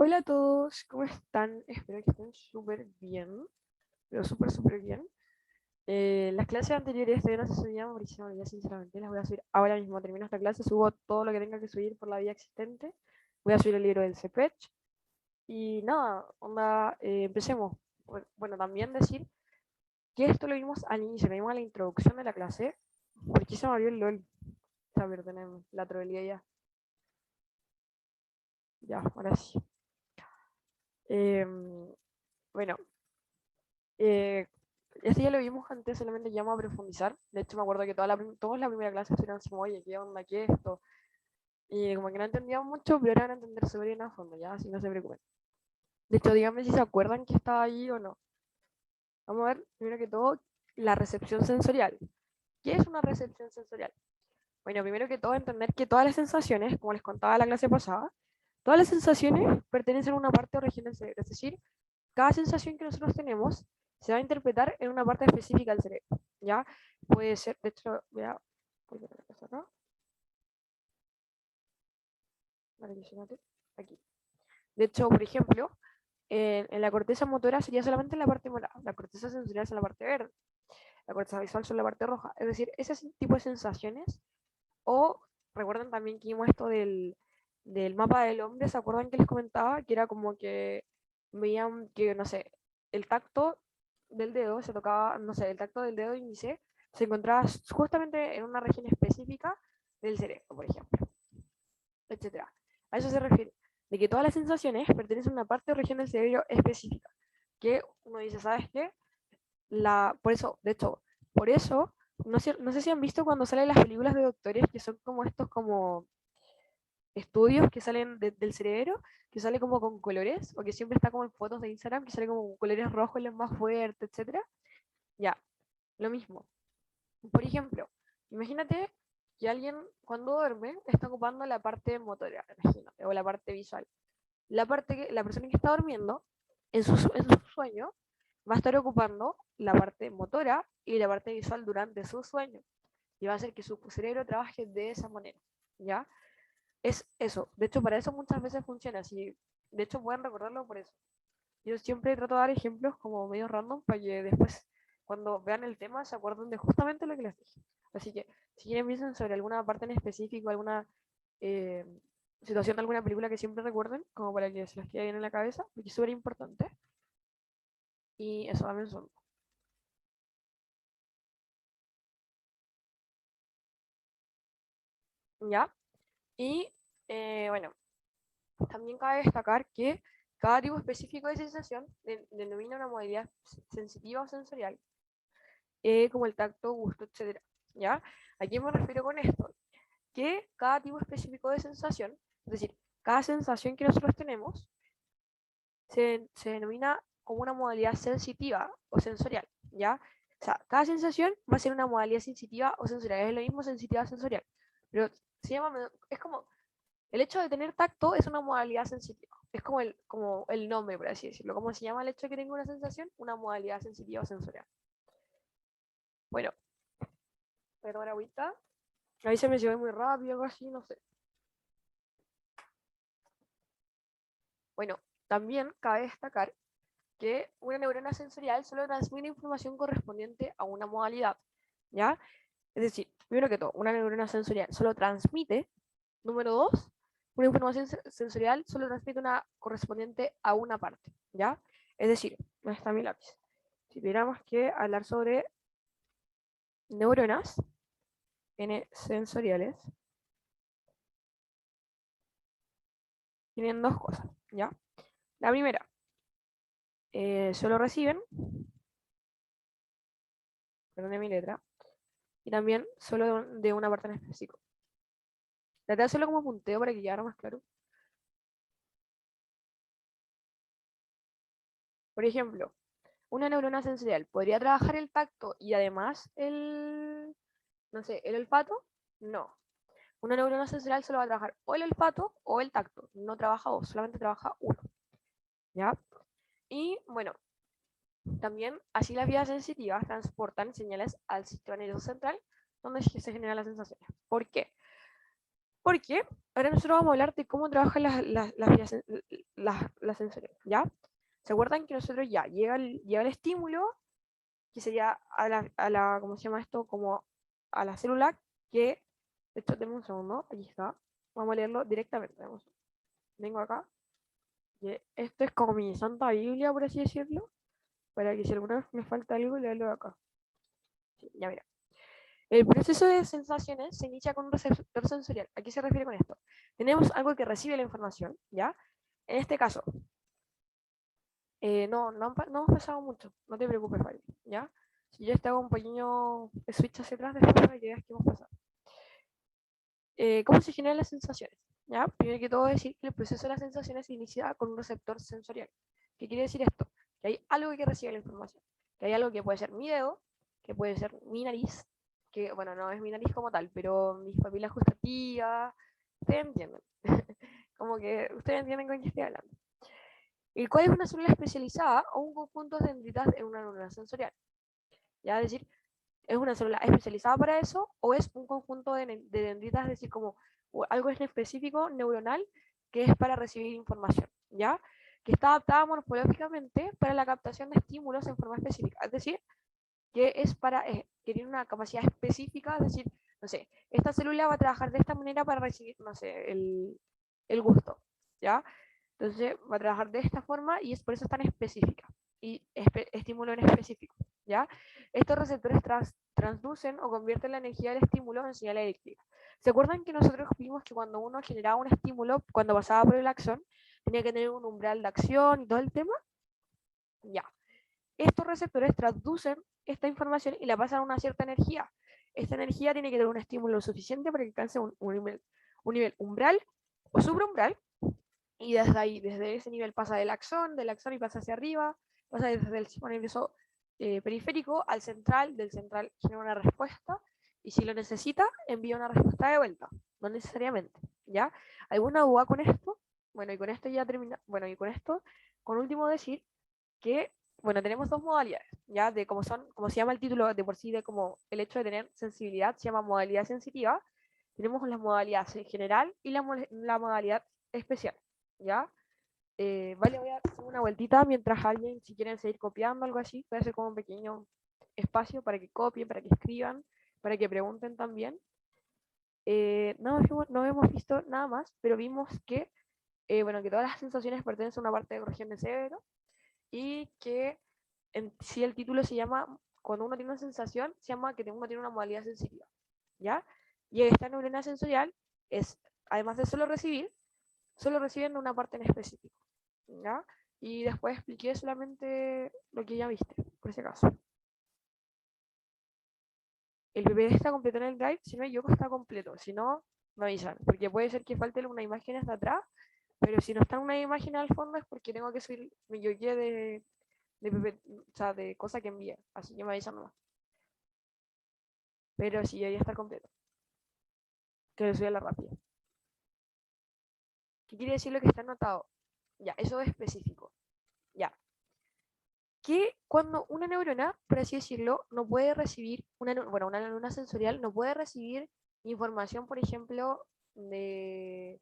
Hola a todos, ¿cómo están? Espero que estén súper bien, pero súper bien. Las clases anteriores todavía no se subían porque se me olvidó sinceramente. Las voy a subir ahora mismo. Termino esta clase, subo todo lo que tenga que subir por la vía existente. Voy a subir el libro del CPECH. Y nada, onda, empecemos. Bueno, también decir que esto lo vimos al inicio, lo vimos a la introducción de la clase, porque se me olvidó el LOL. A ver, tenemos la trolería ya. Ya, ahora sí. Bueno, Eh, este ya lo vimos antes, solamente ya vamos a profundizar. De hecho, me acuerdo que todos la primera clase estuvieron así como, oye, ¿qué onda? ¿Qué es esto? Y como que no entendíamos mucho, pero ahora van a entender súper bien a fondo, ya, así no se preocupen. De hecho, díganme si se acuerdan que estaba ahí o no. Vamos a ver, primero que todo, la recepción sensorial. ¿Qué es una recepción sensorial? Bueno, primero que todo, entender que todas las sensaciones, como les contaba la clase pasada, todas las sensaciones pertenecen a una parte o región del cerebro. Es decir, cada sensación que nosotros tenemos se va a interpretar en una parte específica del cerebro, ¿ya? Puede ser, de hecho, voy a poner una cosa acá, aquí. De hecho, por ejemplo, en la corteza motora sería solamente la parte morada, la corteza sensorial es la parte verde, la corteza visual es la parte roja, es decir, ese tipo de sensaciones, o recuerdan también que vimos esto del mapa del hombre, ¿se acuerdan que les comentaba? Que era como que veían que, no sé, el tacto del dedo se tocaba, no sé, el tacto del dedo índice se encontraba justamente en una región específica del cerebro, por ejemplo, etcétera. A eso se refiere, de que todas las sensaciones pertenecen a una parte o región del cerebro específica, que uno dice, ¿sabes qué? Por eso, de hecho, por eso, no sé si han visto cuando salen las películas de doctores que son como estos como estudios que salen del cerebro, que sale como con colores, o que siempre está como en fotos de Instagram, que sale como con colores rojos los más fuertes, etcétera. Ya, lo mismo. Por ejemplo, imagínate que alguien cuando duerme está ocupando la parte motora, imagínate, o la parte visual. La persona que está durmiendo, en su sueño, va a estar ocupando la parte motora y la parte visual durante su sueño. Y va a hacer que su cerebro trabaje de esa manera. ¿Ya? Es eso. De hecho, para eso muchas veces funciona así. De hecho, pueden recordarlo por eso. Yo siempre trato de dar ejemplos como medio random para que después, cuando vean el tema, se acuerden de justamente lo que les dije. Así que, si quieren, piensen sobre alguna parte en específico, alguna eh, situación de alguna película que siempre recuerden, como para que se les quede bien en la cabeza, porque es súper importante. Y eso también son. ¿Ya? Y bueno, también cabe destacar que cada tipo específico de sensación denomina una modalidad sensitiva o sensorial, como el tacto, gusto, etcétera. ¿Ya? ¿A qué me refiero con esto? Que cada tipo específico de sensación, es decir, cada sensación que nosotros tenemos, se denomina como una modalidad sensitiva o sensorial. ¿Ya? O sea, cada sensación va a ser una modalidad sensitiva o sensorial. Es lo mismo sensitiva o sensorial. Pero se llama, es como el hecho de tener tacto es una modalidad sensitiva. Es como el nombre, por así decirlo. ¿Cómo se llama el hecho de que tenga una sensación? Una modalidad sensitiva o sensorial. Bueno, voy a tomar agüita. Ahí se me llevó muy rápido, algo así, no sé. Bueno, también cabe destacar que una neurona sensorial solo transmite información correspondiente a una modalidad. ¿Ya? Es decir, primero que todo, una neurona sensorial solo transmite. Número dos, una información sensorial solo transmite una correspondiente a una parte. ¿Ya? Es decir, no está mi lápiz. Si tuviéramos que hablar sobre neuronas N sensoriales, tienen dos cosas, ¿ya? La primera, solo reciben, perdón de mi letra, y también solo de una parte en específico. La verdad solo como punteo para que quedara más claro. Por ejemplo, una neurona sensorial podría trabajar el tacto y además no sé, el olfato. No. Una neurona sensorial solo va a trabajar o el olfato o el tacto. No trabaja dos, solamente trabaja uno. ¿Ya? Y bueno, también, así las vías sensitivas transportan señales al sistema nervioso central, donde se generan las sensaciones. ¿Por qué? Porque ahora nosotros vamos a hablar de cómo trabajan las vías, las sensoriales, ¿ya? ¿Se acuerdan que nosotros ya llega el estímulo, que sería ¿cómo se llama esto? Como a la célula, que, de hecho, tenemos un segundo, aquí está, vamos a leerlo directamente, vengo acá, y esto es como mi santa Biblia, por así decirlo, para que si alguna vez me falta algo, leerlo acá. Sí, ya mira. El proceso de sensaciones se inicia con un receptor sensorial. ¿A qué se refiere con esto? Tenemos algo que recibe la información, ¿ya? En este caso, no hemos pasado mucho, no te preocupes, Fabi, ¿ya? Si yo te hago un pequeño switch hacia atrás después para que veas qué hemos pasado. ¿Cómo se generan las sensaciones? ¿Ya? Primero que todo decir que el proceso de las sensaciones se inicia con un receptor sensorial. ¿Qué quiere decir esto? Que hay algo que recibe la información, que hay algo que puede ser mi dedo, que puede ser mi nariz, que bueno, no es mi nariz como tal, pero mis papilas gustativas, ustedes entienden, como que ustedes entienden con qué estoy hablando. El cual es una célula especializada o un conjunto de dendritas en una neurona sensorial. Ya, es decir, es una célula especializada para eso o es un conjunto de dendritas, es decir, como algo en específico neuronal que es para recibir información, ¿ya? Que está adaptada morfológicamente para la captación de estímulos en forma específica, es decir, que es para, que tiene una capacidad específica, es decir, no sé, esta célula va a trabajar de esta manera para recibir, no sé, el gusto, ¿ya? Entonces va a trabajar de esta forma y es por eso es tan específica y estímulo en específico, ¿ya? Estos receptores transducen o convierten la energía del estímulo en señal eléctrica. ¿Se acuerdan que nosotros vimos que cuando uno generaba un estímulo, cuando pasaba por el axón, tenía que tener un umbral de acción y todo el tema? Ya. Estos receptores traducen esta información y la pasan a una cierta energía. Esta energía tiene que tener un estímulo suficiente para que alcance un nivel umbral o subraumbral, y desde ahí, desde ese nivel pasa del axón y pasa hacia arriba, pasa desde el sistema nervioso periférico al central, del central genera una respuesta, y si lo necesita, envía una respuesta de vuelta, no necesariamente, ¿ya? ¿Alguna duda con esto? Bueno, y con esto ya termina, bueno, y con esto, con último decir que, bueno, tenemos dos modalidades, ¿ya? De cómo son, como se llama el título de por sí, de como el hecho de tener sensibilidad, se llama modalidad sensitiva. Tenemos la modalidad general y la modalidad especial, ¿ya? Vale, voy a hacer una vueltita mientras alguien, si quieren seguir copiando algo así, puede hacer como un pequeño espacio para que copien, para que escriban, para que pregunten también. No hemos visto nada más, pero vimos que, bueno, que todas las sensaciones pertenecen a una parte de región del cerebro y que en sí el título se llama, cuando uno tiene una sensación, se llama que uno tiene una modalidad sensitiva, ¿ya? Y esta neurona sensorial es, además de solo reciben una parte en específico, ¿ya? Y después expliqué solamente lo que ya viste, por ese caso. El PPT está completo en el Drive, si no yo está completo, si no, me avisan, porque puede ser que falte una imagen hasta atrás, pero si no está una imagen al fondo es porque tengo que subir mi yo o sea, de cosa que envíe, así que me avisan nomás. Pero sí, ya está completo, que lo subí a la rápida. ¿Qué quiere decir lo que está anotado? Ya, eso es específico. Ya. Que cuando una neurona, por así decirlo, no puede recibir, una neurona sensorial no puede recibir información, por ejemplo, de,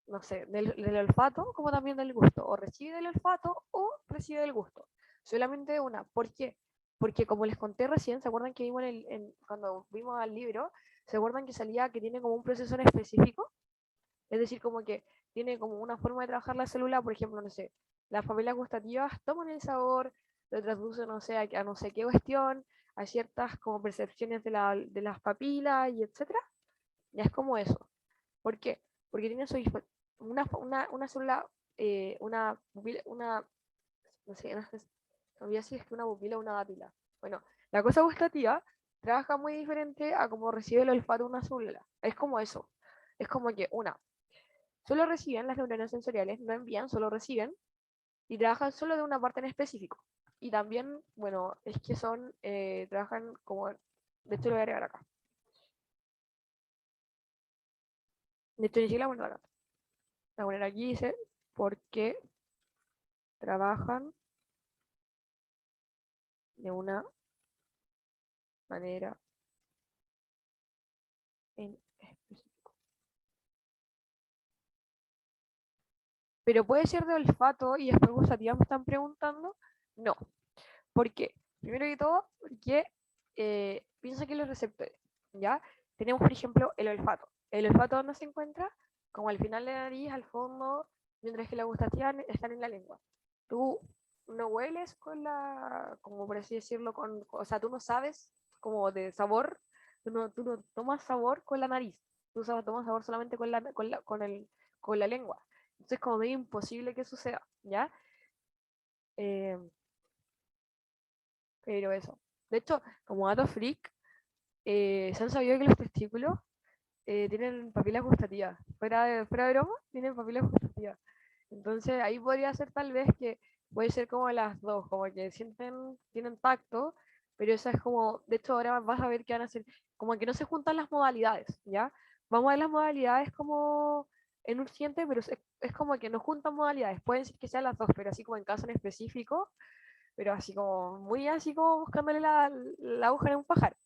no sé, del olfato, como también del gusto, o recibe del olfato o recibe del gusto. Solamente una. ¿Por qué? Porque como les conté recién, ¿se acuerdan que vimos cuando vimos al libro? ¿Se acuerdan que salía que tiene como un proceso en específico? Es decir, como que tiene como una forma de trabajar la célula, por ejemplo, no sé, las papilas gustativas toman el sabor, lo traducen, no sé, a no sé qué cuestión, a ciertas como percepciones de las papilas y etcétera. Ya es como eso. ¿Por qué? Porque tiene una célula, no sé, no sabía si es que una pupila o una dátila. Bueno, la cosa gustativa trabaja muy diferente a cómo recibe el olfato una célula. Es como eso. Es como que solo reciben las neuronas sensoriales, no envían, solo reciben y trabajan solo de una parte en específico. Y también, bueno, es que trabajan como, de hecho lo voy a agregar acá. De hecho, ni siquiera la voy a poner acá. La voy a poner aquí, dice, porque trabajan de una manera en específico. Pero puede ser de olfato y después gustativa, me están preguntando. No. ¿Por qué? Primero que todo, porque piensa que los receptores, ¿ya? Tenemos, por ejemplo, el olfato. ¿El olfato dónde se encuentra? Como al final de la nariz, al fondo, mientras que la gustativa están en la lengua. Tú no hueles con la, como por así decirlo, o sea, tú no sabes como de sabor, tú no tomas sabor con la nariz, tú tomas sabor solamente con la lengua. Entonces es como medio imposible que suceda, ¿ya? Eh, pero eso. De hecho, como dato freak, se han sabido que los testículos tienen papilas gustativas. Fuera de broma, tienen papilas gustativas. Entonces ahí podría ser tal vez que puede ser como las dos, como que tienen tacto, pero esa es como, de hecho ahora vas a ver que van a ser, como que no se juntan las modalidades, ¿ya? Vamos a ver las modalidades como en un siguiente, pero es como que no juntan modalidades, pueden ser que sean las dos, pero así como en caso en específico, pero así como, muy así como buscándole la aguja en un pajar,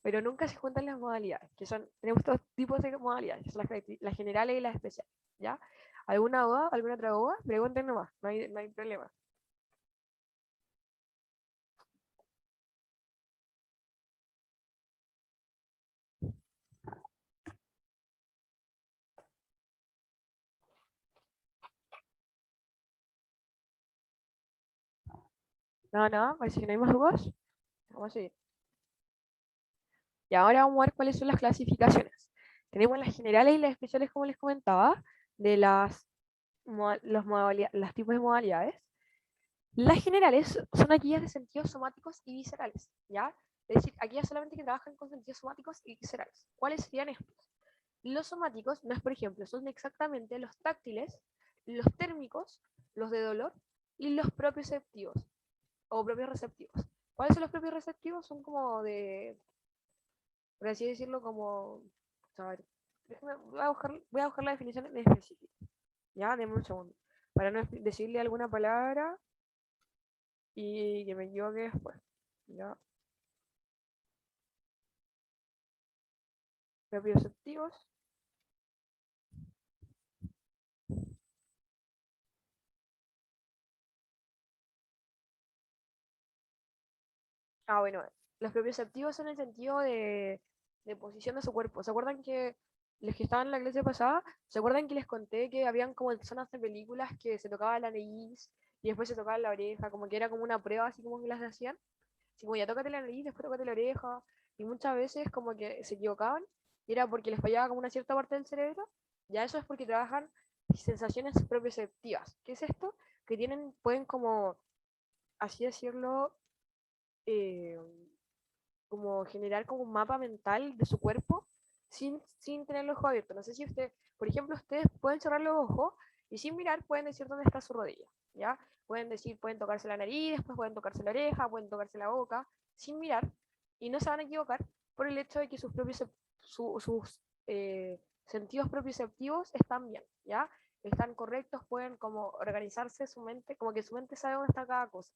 pero nunca se juntan las modalidades, que son, tenemos dos tipos de modalidades, son las generales y las especiales, ¿ya? ¿Alguna duda? ¿Alguna otra duda? Pregunten nomás, no hay problema. No, no, parece que no hay más dudas. Vamos a seguir. Y ahora vamos a ver cuáles son las clasificaciones. Tenemos las generales y las especiales, como les comentaba, de los tipos de modalidades. Las generales son aquellas de sentidos somáticos y viscerales, ¿ya? Es decir, aquellas solamente que trabajan con sentidos somáticos y viscerales. ¿Cuáles serían estos? Los somáticos, no es por ejemplo, son exactamente los táctiles, los térmicos, los de dolor y los propioceptivos o propios receptivos. ¿Cuáles son los propios receptivos? Son como de, por así decirlo, como, a ver, voy a buscar la definición en específico. Ya, denme un segundo. Para no decirle alguna palabra y que me equivoque después. Ya, propioceptivos. Ah, bueno, los propioceptivos son el sentido de posición de su cuerpo. ¿Se acuerdan que los que estaban en la clase pasada, se acuerdan que les conté que habían como zonas de películas que se tocaba la nariz y después se tocaba la oreja, como que era como una prueba, así como que las hacían? Así como ya tócate la nariz, después tócate la oreja, y muchas veces como que se equivocaban y era porque les fallaba como una cierta parte del cerebro. Ya eso es porque trabajan sensaciones propioceptivas. ¿Qué es esto? Que pueden como, así decirlo, eh, como generar como un mapa mental de su cuerpo sin tener los ojos abiertos. No sé si usted, por ejemplo, ustedes pueden cerrar los ojos y sin mirar pueden decir dónde está su rodilla, ¿ya? Pueden decir, pueden tocarse la nariz, después pueden tocarse la oreja, pueden tocarse la boca, sin mirar, y no se van a equivocar por el hecho de que sus sentidos propioceptivos están bien, ¿ya? Están correctos, pueden como organizarse su mente, como que su mente sabe dónde está cada cosa.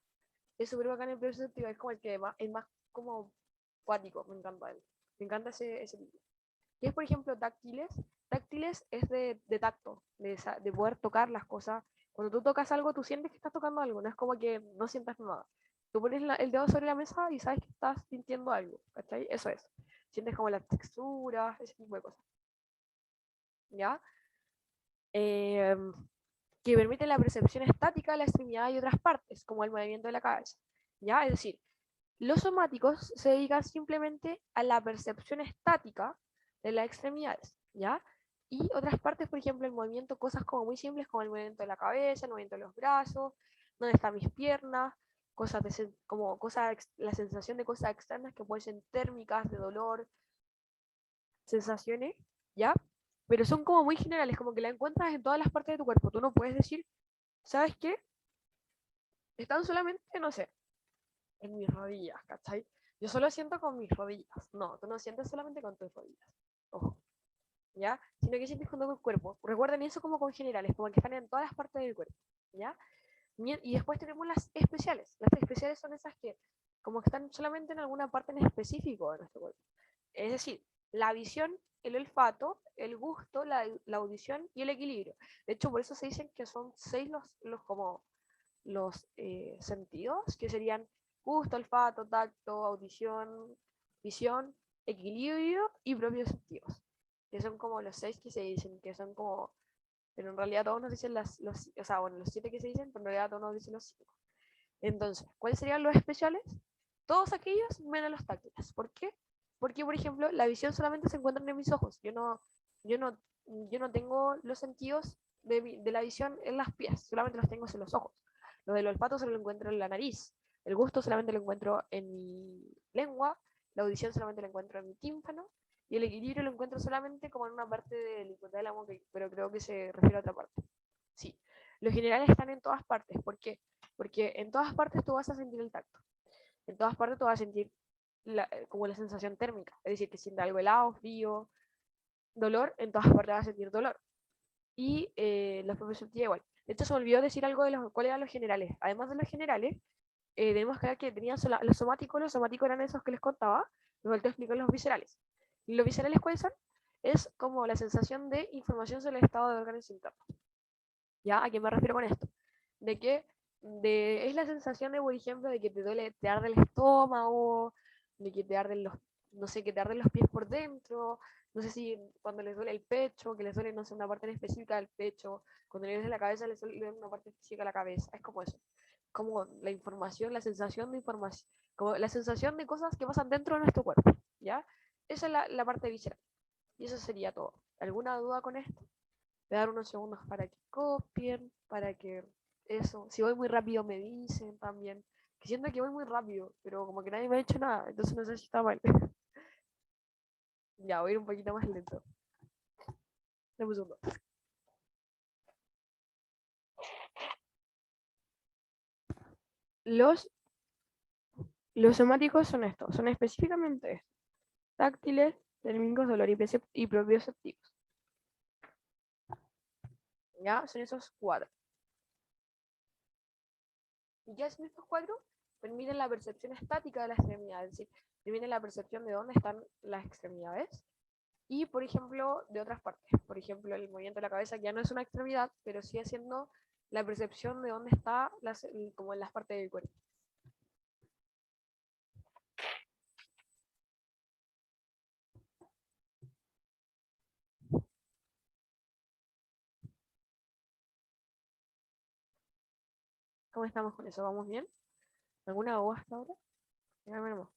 Es súper bacán el propioceptivo, es como el que es más como cuático, me encanta él. Me encanta ese tipo. Y es, por ejemplo, táctiles. Táctiles es de tacto, de poder tocar las cosas. Cuando tú tocas algo, tú sientes que estás tocando algo, no es como que no sientas nada. Tú pones el dedo sobre la mesa y sabes que estás sintiendo algo, ¿cachai? Eso es. Sientes como las texturas, ese tipo de cosas. ¿Ya? Eh, que permite la percepción estática de la extremidad y otras partes, como el movimiento de la cabeza. ¿Ya? Es decir, los somáticos se dedican simplemente a la percepción estática de las extremidades, ¿ya? Y otras partes, por ejemplo, el movimiento, cosas como muy simples, como el movimiento de la cabeza, el movimiento de los brazos, dónde están mis piernas, como la sensación de cosas externas que pueden ser térmicas, de dolor, sensaciones, ¿ya? Pero son como muy generales, como que la encuentras en todas las partes de tu cuerpo. Tú no puedes decir, ¿sabes qué? Están solamente, no sé, en mis rodillas, ¿cachai? Yo solo siento con mis rodillas. No, tú no sientes solamente con tus rodillas. Ojo, ¿ya? Sino que sientes con todo el cuerpo. Recuerden eso como con generales, como que están en todas las partes del cuerpo, ¿ya? Y después tenemos las especiales. Las especiales son esas que como que están solamente en alguna parte en específico de nuestro cuerpo. Es decir, la visión el olfato, el gusto, la audición y el equilibrio. De hecho, por eso se dicen que son 6 los sentidos, que serían gusto, olfato, tacto, audición, visión, equilibrio y propios sentidos. Que son como los 6 que se dicen, que son como, pero en realidad todos nos dicen o sea, bueno, los 7 que se dicen, pero en realidad todos nos dicen los 5. Entonces, ¿cuáles serían los especiales? Todos aquellos menos los táctiles. ¿Por qué? Porque, por ejemplo, la visión solamente se encuentra en mis ojos. Yo no, yo no tengo los sentidos de la visión en las pies, solamente los tengo en los ojos. Lo del olfato se lo encuentro en la nariz. El gusto solamente lo encuentro en mi lengua. La audición solamente lo encuentro en mi tímpano. Y el equilibrio lo encuentro solamente como en una parte del hipotálamo, pero creo que se refiere a otra parte. Sí, los generales están en todas partes. ¿Por qué? Porque en todas partes tú vas a sentir el tacto. En todas partes tú vas a sentir como la sensación térmica. Es decir, que sienta algo helado, frío, dolor, en todas partes vas a sentir dolor. Y los profesores igual. De hecho, se me olvidó decir algo de cuáles eran los generales. Además de los generales, tenemos que ver que tenían los somáticos eran esos que les contaba, me faltó explicar los viscerales. ¿Y los viscerales cuáles son? Es como la sensación de información sobre el estado de órganos internos. ¿Ya? ¿A qué me refiero con esto? De que es la sensación de, por ejemplo, de que te arde el estómago, de que te arden los, no sé, que te arden los pies por dentro, no sé si cuando les duele el pecho, que les duele, no sé, una parte en específica del pecho, cuando les duele la cabeza, les duele una parte específica de la cabeza, es como eso. Como la información, la sensación de información, como la sensación de cosas que pasan dentro de nuestro cuerpo, ¿ya? Esa es la parte visceral. Y eso sería todo. ¿Alguna duda con esto? Voy a dar unos segundos para que copien, para que eso, si voy muy rápido me dicen también, que siento que voy muy rápido, pero como que nadie me ha dicho nada, entonces no sé si está mal. Ya, voy a ir un poquito más lento. Dame un segundo. Los, los somáticos son estos, son específicamente estos, táctiles, térmicos, dolor y propioceptivos. Ya, son esos 4. ¿Y qué hacen estos 4? Permiten la percepción estática de la extremidad, es decir, permiten la percepción de dónde están las extremidades y, por ejemplo, de otras partes. Por ejemplo, el movimiento de la cabeza ya no es una extremidad, pero sigue siendo la percepción de dónde está como en las partes del cuerpo. ¿Cómo estamos con eso? ¿Vamos bien? ¿Alguna duda hasta ahora? Ya veremos.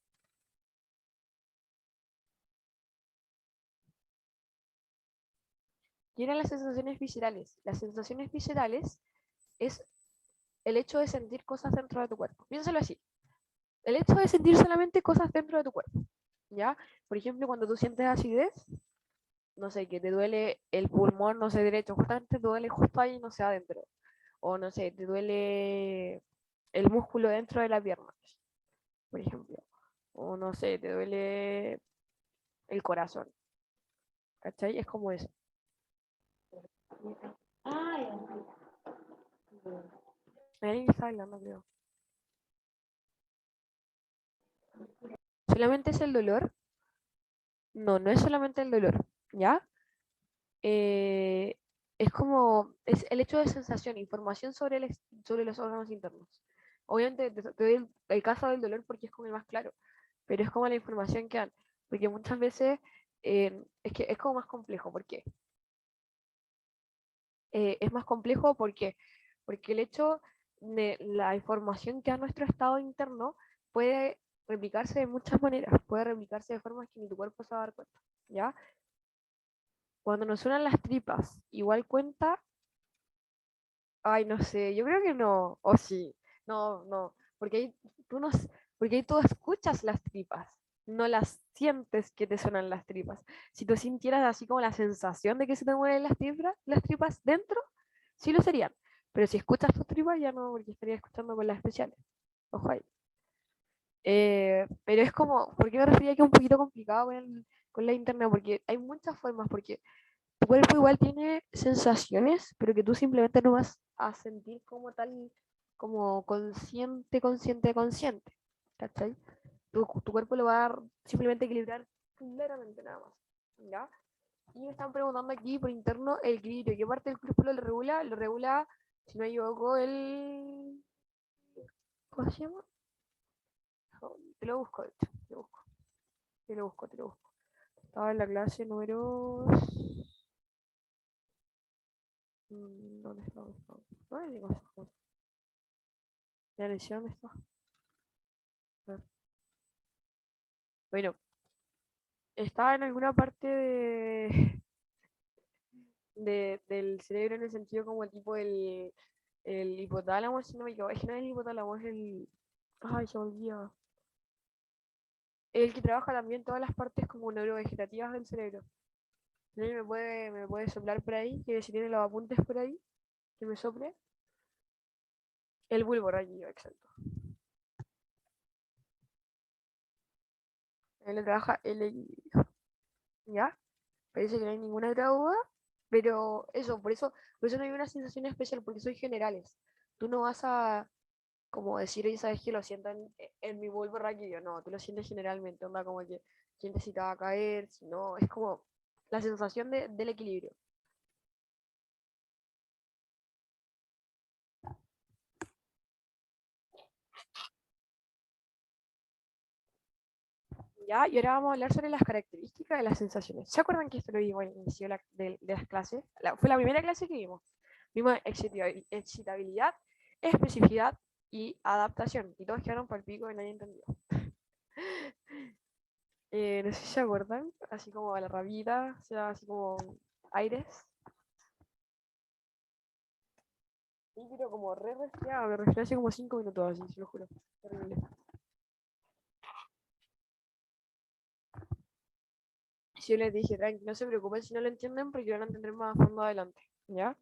¿Qué eran las sensaciones viscerales? Las sensaciones viscerales es el hecho de sentir cosas dentro de tu cuerpo. Piénsalo así. El hecho de sentir solamente cosas dentro de tu cuerpo. ¿Ya? Por ejemplo, cuando tú sientes acidez, no sé, que te duele el pulmón, no sé, derecho, justamente te duele justo ahí, no sé, adentro. O no sé, te duele el músculo dentro de la pierna, por ejemplo. O no sé, te duele el corazón. ¿Cachai? Es como eso. Nadie está hablando, creo. ¿Solamente es el dolor? No, no es solamente el dolor, ¿ya? Eh, es como, es el hecho de sensación, información sobre, sobre los órganos internos. Obviamente te doy el caso del dolor porque es como el más claro, pero es como la información que dan, porque muchas veces es que es como más complejo, ¿por qué? Es más complejo porque el hecho de la información que da nuestro estado interno puede replicarse de muchas maneras, puede replicarse de formas que ni tu cuerpo se va a dar cuenta, ¿ya? Cuando nos suenan las tripas, igual cuenta, ay, no sé, yo creo que no, o sí, no, no, porque ahí tú, no, porque ahí tú escuchas las tripas, no las sientes que te suenan las tripas. Si tú sintieras así como la sensación de que se te mueven las tripas dentro, sí lo serían. Pero si escuchas tus tripas, ya no, porque estarías escuchando con las especiales. Ojo ahí. Pero es como, ¿por qué me refería que es un poquito complicado con la internet? Porque hay muchas formas, porque tu cuerpo igual tiene sensaciones, pero que tú simplemente no vas a sentir como tal, como consciente, consciente, consciente. ¿Cachai? Tu cuerpo lo va a simplemente equilibrar claramente nada más. ¿Ya? Y me están preguntando aquí por interno el equilibrio. ¿Qué parte del cúsculo lo regula? Lo regula, si no me equivoco, el... ¿Cómo se llama? Te lo busco, de hecho. Te lo busco. Estaba en la clase número... ¿Dónde está? ¿Dónde está? ¿Dónde tengo esas cosas? ¿La lección dónde está? A ver. Bueno, estaba en alguna parte del cerebro en el sentido como tipo el hipotálamo, si no me equivoco. Es que no es el hipotálamo, es el... Ay, se me olvida. El que trabaja también todas las partes como neurovegetativas del cerebro. ¿Nadie me puede soplar por ahí? Que si tiene los apuntes por ahí, que me sople. El bulbo raquídeo, exacto. Él le trabaja el equilibrio. ¿Ya? Parece que no hay ninguna otra duda. Pero eso, por eso no hay una sensación especial, porque son generales. Tú no vas a como decir, oye, sabes que lo siento en mi bulbo raquídeo. No, tú lo sientes generalmente, onda como que sientes si te va a caer, si no, es como la sensación del equilibrio. ¿Ya? Y ahora vamos a hablar sobre las características de las sensaciones. ¿Se acuerdan que esto lo vimos al inicio de las clases? Fue la primera clase que vimos. Vimos excitabilidad, especificidad y adaptación. Y todos quedaron para el pico y nadie entendió. No sé si se acuerdan, así como a la rabita, o sea, así como aires. Sí, pero como re resfriado, me resfrié hace como 5 minutos así, se lo juro. Terrible. Si yo les dije, tranqui, no se preocupen si no lo entienden porque lo van a entender más a fondo adelante, ¿ya?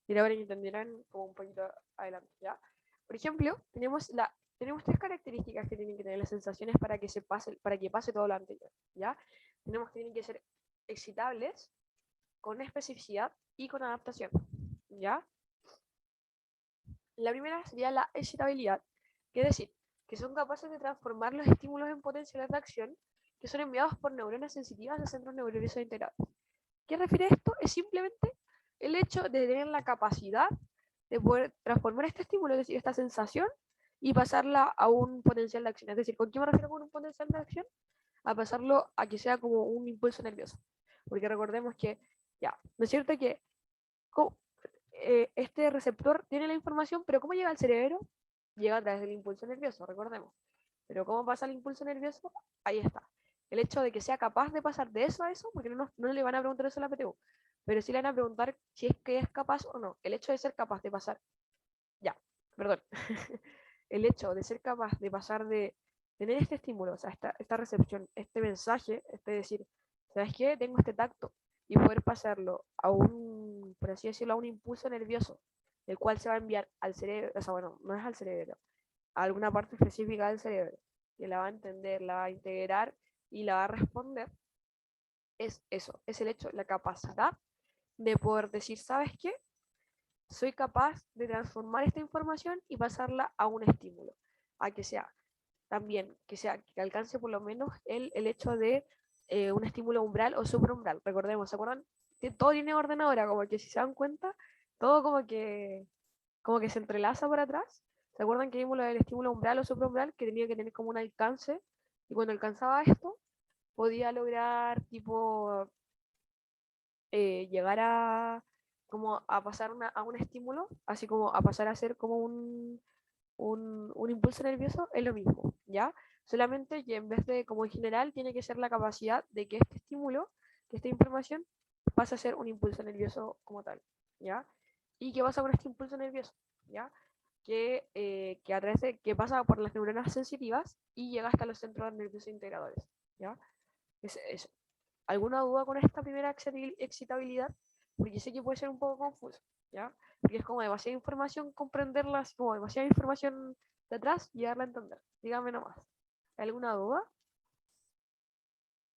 Y ahora que entenderán como un poquito adelante, ¿ya? Por ejemplo, tenemos tres características que tienen que tener las sensaciones para que pase todo lo anterior, ¿ya? Tenemos que tienen que ser excitables, con especificidad y con adaptación, ¿ya? La primera sería la excitabilidad, que es decir, que son capaces de transformar los estímulos en potenciales de acción que son enviados por neuronas sensitivas a centros nerviosos integrados. ¿Qué refiere esto? Es simplemente el hecho de tener la capacidad de poder transformar este estímulo, es decir, esta sensación, y pasarla a un potencial de acción. Es decir, ¿con qué me refiero con un potencial de acción? A pasarlo a que sea como un impulso nervioso. Porque recordemos que, ya, ¿no es cierto que este receptor tiene la información, pero ¿cómo llega al cerebro? Llega a través del impulso nervioso, recordemos. Pero ¿cómo pasa el impulso nervioso? Ahí está. El hecho de que sea capaz de pasar de eso a eso, porque no le van a preguntar eso a la PTU, pero sí le van a preguntar si es que es capaz o no. El hecho de ser capaz de pasar, ya, perdón. El hecho de ser capaz de pasar de tener este estímulo, o sea, esta recepción, este mensaje, este decir, ¿sabes qué? Tengo este tacto y poder pasarlo a un, por así decirlo, a un impulso nervioso, el cual se va a enviar al cerebro, o sea, bueno, no es al cerebro, a alguna parte específica del cerebro, que la va a entender, la va a integrar y la va a responder, es eso, es el hecho, la capacidad de poder decir, ¿sabes qué? Soy capaz de transformar esta información y pasarla a un estímulo, a que sea también, que alcance por lo menos el hecho de un estímulo umbral o supraumbral. Recordemos, ¿se acuerdan? Que todo tiene orden ahora, como que si se dan cuenta, todo como que se entrelaza por atrás. ¿Se acuerdan que vimos lo del estímulo umbral o supraumbral que tenía que tener como un alcance? Y cuando alcanzaba esto, podía lograr tipo llegar a como a pasar a un estímulo, así como a pasar a ser como un impulso nervioso, es lo mismo, ¿ya? Solamente que en vez de como en general tiene que ser la capacidad de que este estímulo, que esta información, pase a ser un impulso nervioso como tal, ¿ya? ¿Y qué pasa con este impulso nervioso? ¿Ya? Que a través de, que pasa por las neuronas sensitivas y llega hasta los centros nerviosos integradores, ¿ya? Es, ¿Alguna duda con esta primera excitabilidad? Porque sé que puede ser un poco confuso, ¿ya? Porque es como demasiada información comprenderla, así como demasiada información detrás y darla a entender. Dígame nomás. ¿Alguna duda?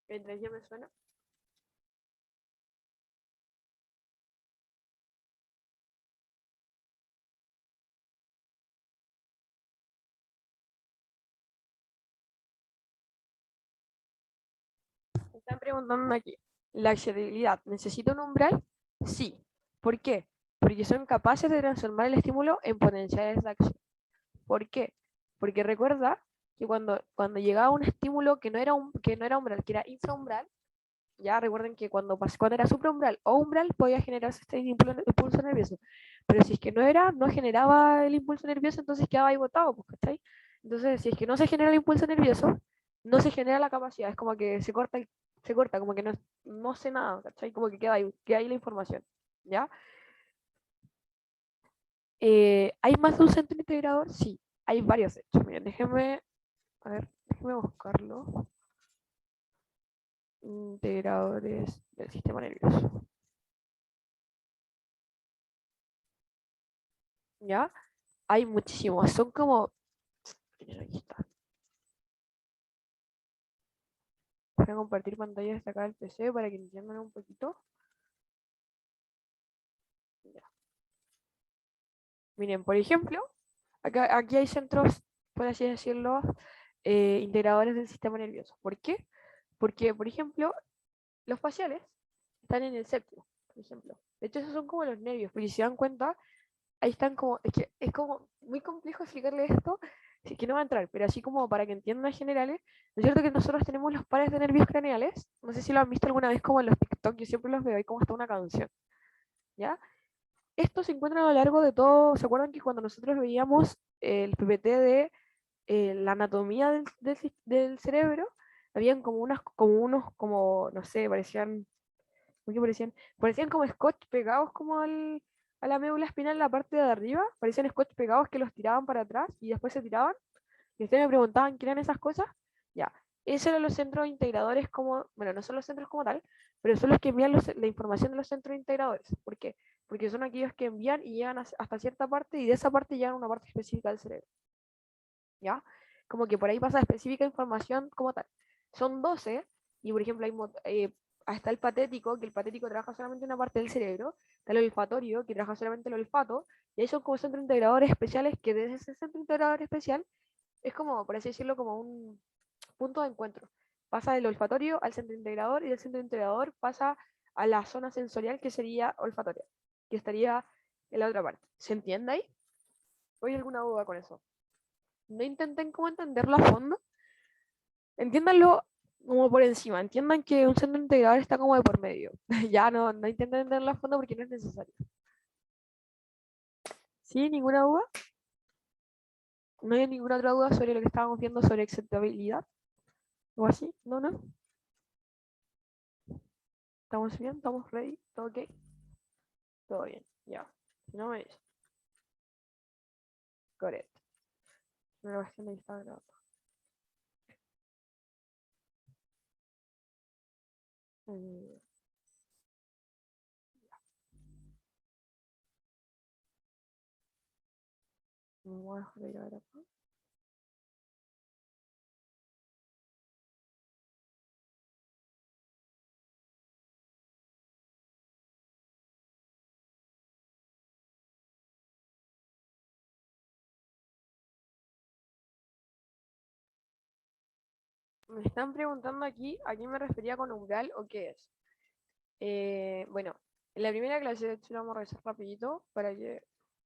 Mientras yo me suena. Me están preguntando aquí. La accesibilidad necesita un umbral, sí. ¿Por qué? Porque son capaces de transformar el estímulo en potenciales de acción. ¿Por qué? Porque recuerda que cuando llegaba un estímulo que no era umbral, que era infraumbral, ya recuerden que cuando era supraumbral o umbral podía generarse este impulso nervioso. Pero si es que no era, no generaba el impulso nervioso, entonces quedaba ahí botado, pues, ¿cachai? Entonces, si es que no se genera el impulso nervioso, no se genera la capacidad, es como que se corta, como que no sé nada, ¿cachai? Como que queda ahí la información, ¿ya? ¿Hay más de un centro integrador? Sí, hay varios hechos. Miren, déjenme buscarlo. Integradores del sistema nervioso. ¿Ya? Hay muchísimos, son como... Aquí está. Voy a compartir pantalla desde acá del PC para que entiendan un poquito. Ya. Miren, por ejemplo, aquí hay centros, por así decirlo, integradores del sistema nervioso. ¿Por qué? Porque, por ejemplo, los faciales están en el séptimo, por ejemplo. De hecho, esos son como los nervios, porque si se dan cuenta, ahí están como, es que es como muy complejo explicarle esto, así que no va a entrar, pero así como para que entiendan generales, ¿no es cierto que nosotros tenemos los pares de nervios craneales? No sé si lo han visto alguna vez como en los TikTok, yo siempre los veo ahí como hasta una canción, ¿ya? Estos se encuentran a lo largo de todo, ¿se acuerdan que cuando nosotros veíamos el PPT de la anatomía del cerebro, habían como, no sé, ¿cómo que parecían? Parecían como scotch pegados como a la médula espinal en la parte de arriba, parecían scotch pegados que los tiraban para atrás y después se tiraban, y ustedes me preguntaban qué eran esas cosas, ya, esos eran los centros integradores como, bueno, no son los centros como tal, pero son los que envían la información de los centros integradores. ¿Por qué? Porque son aquellos que envían y llegan hasta cierta parte y de esa parte llegan a una parte específica del cerebro, ¿ya? Como que por ahí pasa específica información como tal. Son 12 y por ejemplo está el patético, que el patético trabaja solamente una parte del cerebro, está el olfatorio, que trabaja solamente el olfato, y ahí son como centros integradores especiales que desde ese centro integrador especial es como, por así decirlo, como un punto de encuentro. Pasa del olfatorio al centro integrador y del centro integrador pasa a la zona sensorial que sería olfatoria, que estaría en la otra parte. ¿Se entiende ahí? ¿O hay alguna duda con eso? No intenten como entenderlo a fondo, entiéndanlo como por encima, entiendan que un centro integrador está como de por medio. Ya no intenten entenderlo a fondo porque no es necesario. ¿Sí? ¿Ninguna duda? ¿No hay ninguna otra duda sobre lo que estábamos viendo sobre aceptabilidad? ¿O así? ¿No, no? ¿Estamos bien? ¿Estamos ready? ¿Todo ok? Todo bien, ya. Si no me dice. Correcto. La grabación ahí está grabando. Eh, Voy a dejar de grabar acá. Me están preguntando aquí a qué me refería con umbral o qué es. Bueno, en la primera clase, de hecho, lo vamos a revisar rapidito para que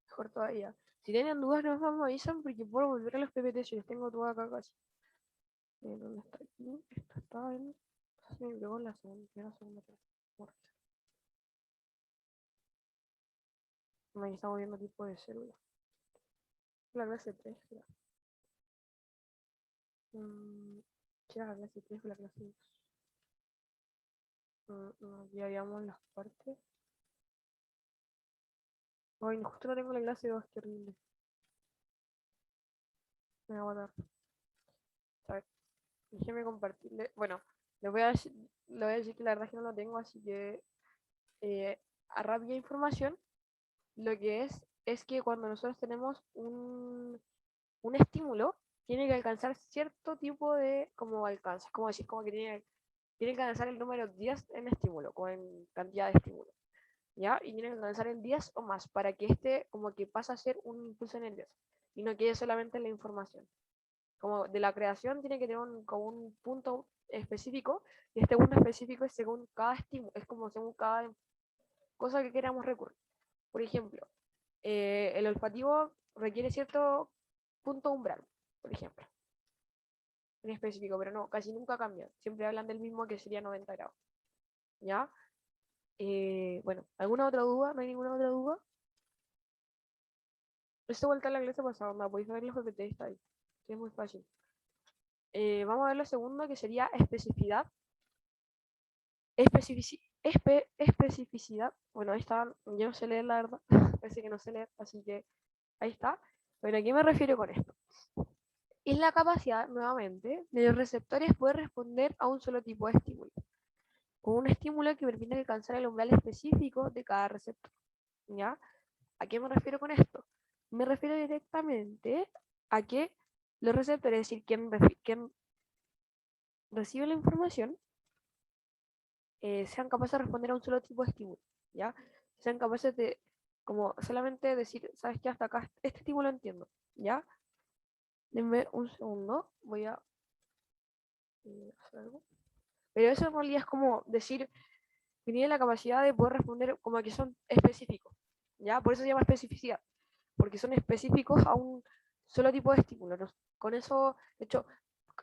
mejor todavía. Si tienen dudas, nos vamos avisan porque puedo volver a los PPT si les tengo todo acá casi. ¿Dónde está aquí? Esto está en. Se me pegó en la segunda clase. Me estamos viendo tipo de célula. La clase 3, creo. ¿Qué era la clase 3 o la clase 2? No, aquí habíamos las partes. Ay, justo no tengo la clase 2, qué horrible. Me va a matar. A ver, déjeme compartirle. Bueno, le voy a decir que la verdad es que no lo tengo, así que a rápida información, lo que es que cuando nosotros tenemos un estímulo, tiene que alcanzar cierto tipo de como alcance, como decir, como que tiene que alcanzar el número 10 en estímulo, o en cantidad de estímulo, ¿ya? Y tiene que alcanzar el 10 o más para que este como que pase a ser un impulso nervioso y no quede solamente en la información. Como de la creación tiene que tener como un punto específico, y este segundo específico es según cada estímulo, es como según cada cosa que queramos recurrir. Por ejemplo, el olfativo requiere cierto punto umbral, por ejemplo, en específico, pero no, casi nunca cambia. Siempre hablan del mismo que sería 90 grados. ¿Ya? Bueno, ¿alguna otra duda? ¿No hay ninguna otra duda? Esto vuelta a la clase pasada, no podéis ver los PPT, está ahí. Sí, es muy fácil. Vamos a ver lo segundo, que sería especificidad. Especificidad. Bueno, ahí está. Yo no sé leer, la verdad. Parece que no sé leer, así que ahí está. Pero ¿a qué me refiero con esto? Es la capacidad, nuevamente, de los receptores poder responder a un solo tipo de estímulo. Con un estímulo que permite alcanzar el umbral específico de cada receptor. ¿Ya? ¿A qué me refiero con esto? Me refiero directamente a que los receptores, es decir, quien recibe la información, sean capaces de responder a un solo tipo de estímulo, ¿ya? Sean capaces de, como solamente decir, ¿sabes qué? Hasta acá, este estímulo entiendo, ¿ya? Denme un segundo, voy a hacer algo. Pero eso en realidad es como decir que tiene la capacidad de poder responder como que son específicos, ¿ya? Por eso se llama especificidad, porque son específicos a un solo tipo de estímulo. ¿No? Con eso, de hecho,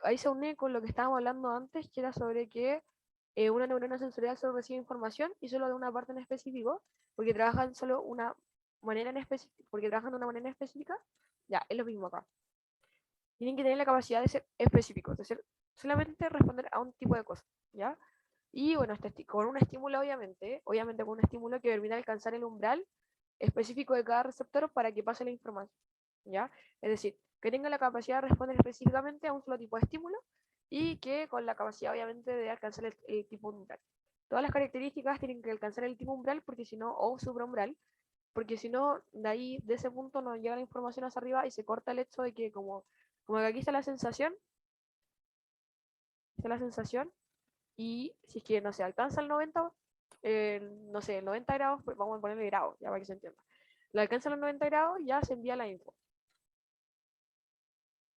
ahí se une con lo que estábamos hablando antes, que era sobre que una neurona sensorial solo recibe información y solo de una parte en específico, porque trabajan solo una manera en específica, porque trabajan de una manera específica, ya, es lo mismo acá. Tienen que tener la capacidad de ser específicos, de ser solamente responder a un tipo de cosa, ¿ya? Y bueno, con un estímulo, obviamente con un estímulo que permita alcanzar el umbral específico de cada receptor para que pase la información, ¿ya? Es decir, que tenga la capacidad de responder específicamente a un solo tipo de estímulo y que con la capacidad, obviamente, de alcanzar el tipo umbral. Todas las características tienen que alcanzar el tipo umbral, porque si no, o supraumbral, porque si no, de ahí, de ese punto, no llega la información hacia arriba y se corta el hecho de que como que aquí está la sensación, y si es que, no sé, alcanza el 90, no sé, el 90 grados, pues vamos a ponerle grados, ya para que se entienda. Lo alcanza los 90 grados, ya se envía la info.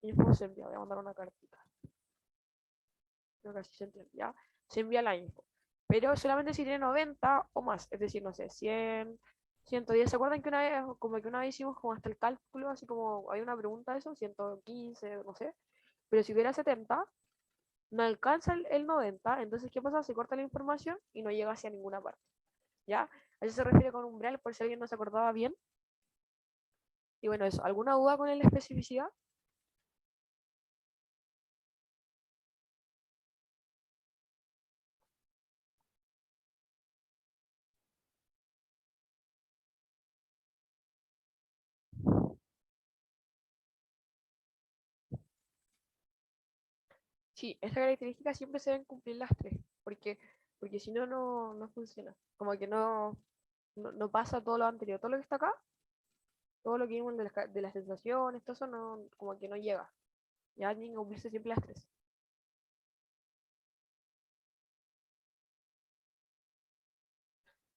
Info se envía, voy a mandar una cartita. Creo que así se entiende, ¿ya? Se envía la info. Pero solamente si tiene 90 o más, es decir, no sé, 100, 110. ¿Se acuerdan que una vez hicimos como hasta el cálculo, así como hay una pregunta de eso, 115, no sé? Pero si hubiera 70, no alcanza el 90, entonces ¿qué pasa? Se corta la información y no llega hacia ninguna parte, ¿ya? A eso se refiere con umbral, por si alguien no se acordaba bien. Y bueno, eso, ¿alguna duda con la especificidad? Sí, esta característica siempre se deben cumplir las tres, porque si no, no funciona. Como que no pasa todo lo anterior. Todo lo que está acá, todo lo que vimos de las sensaciones, todo eso como que no llega. Ya tienen que cumplirse siempre las tres.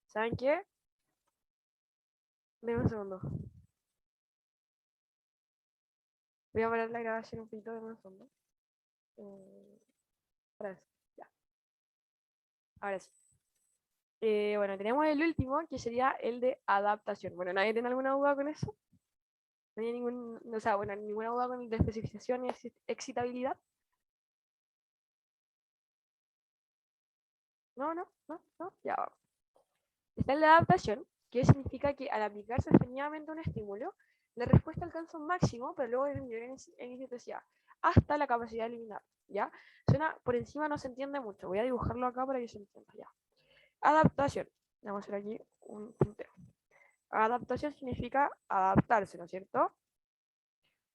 ¿Saben qué? Denme un segundo. Voy a parar la grabación un poquito, denme un segundo. Ahora sí, ya, ahora sí. Bueno, tenemos el último, que sería el de adaptación. Bueno, ¿nadie tiene alguna duda con eso? No hay o sea, bueno, ninguna duda con el de especificación y excitabilidad. No, ya vamos. Está la adaptación, que significa que al aplicarse sostenidamente un estímulo, la respuesta alcanza un máximo, pero luego disminuye en intensidad, hasta la capacidad de eliminar, ¿ya? Suena, por encima no se entiende mucho, voy a dibujarlo acá para que se entienda, ¿ya? Adaptación, vamos a hacer aquí un puntero. Adaptación significa adaptarse, ¿no es cierto?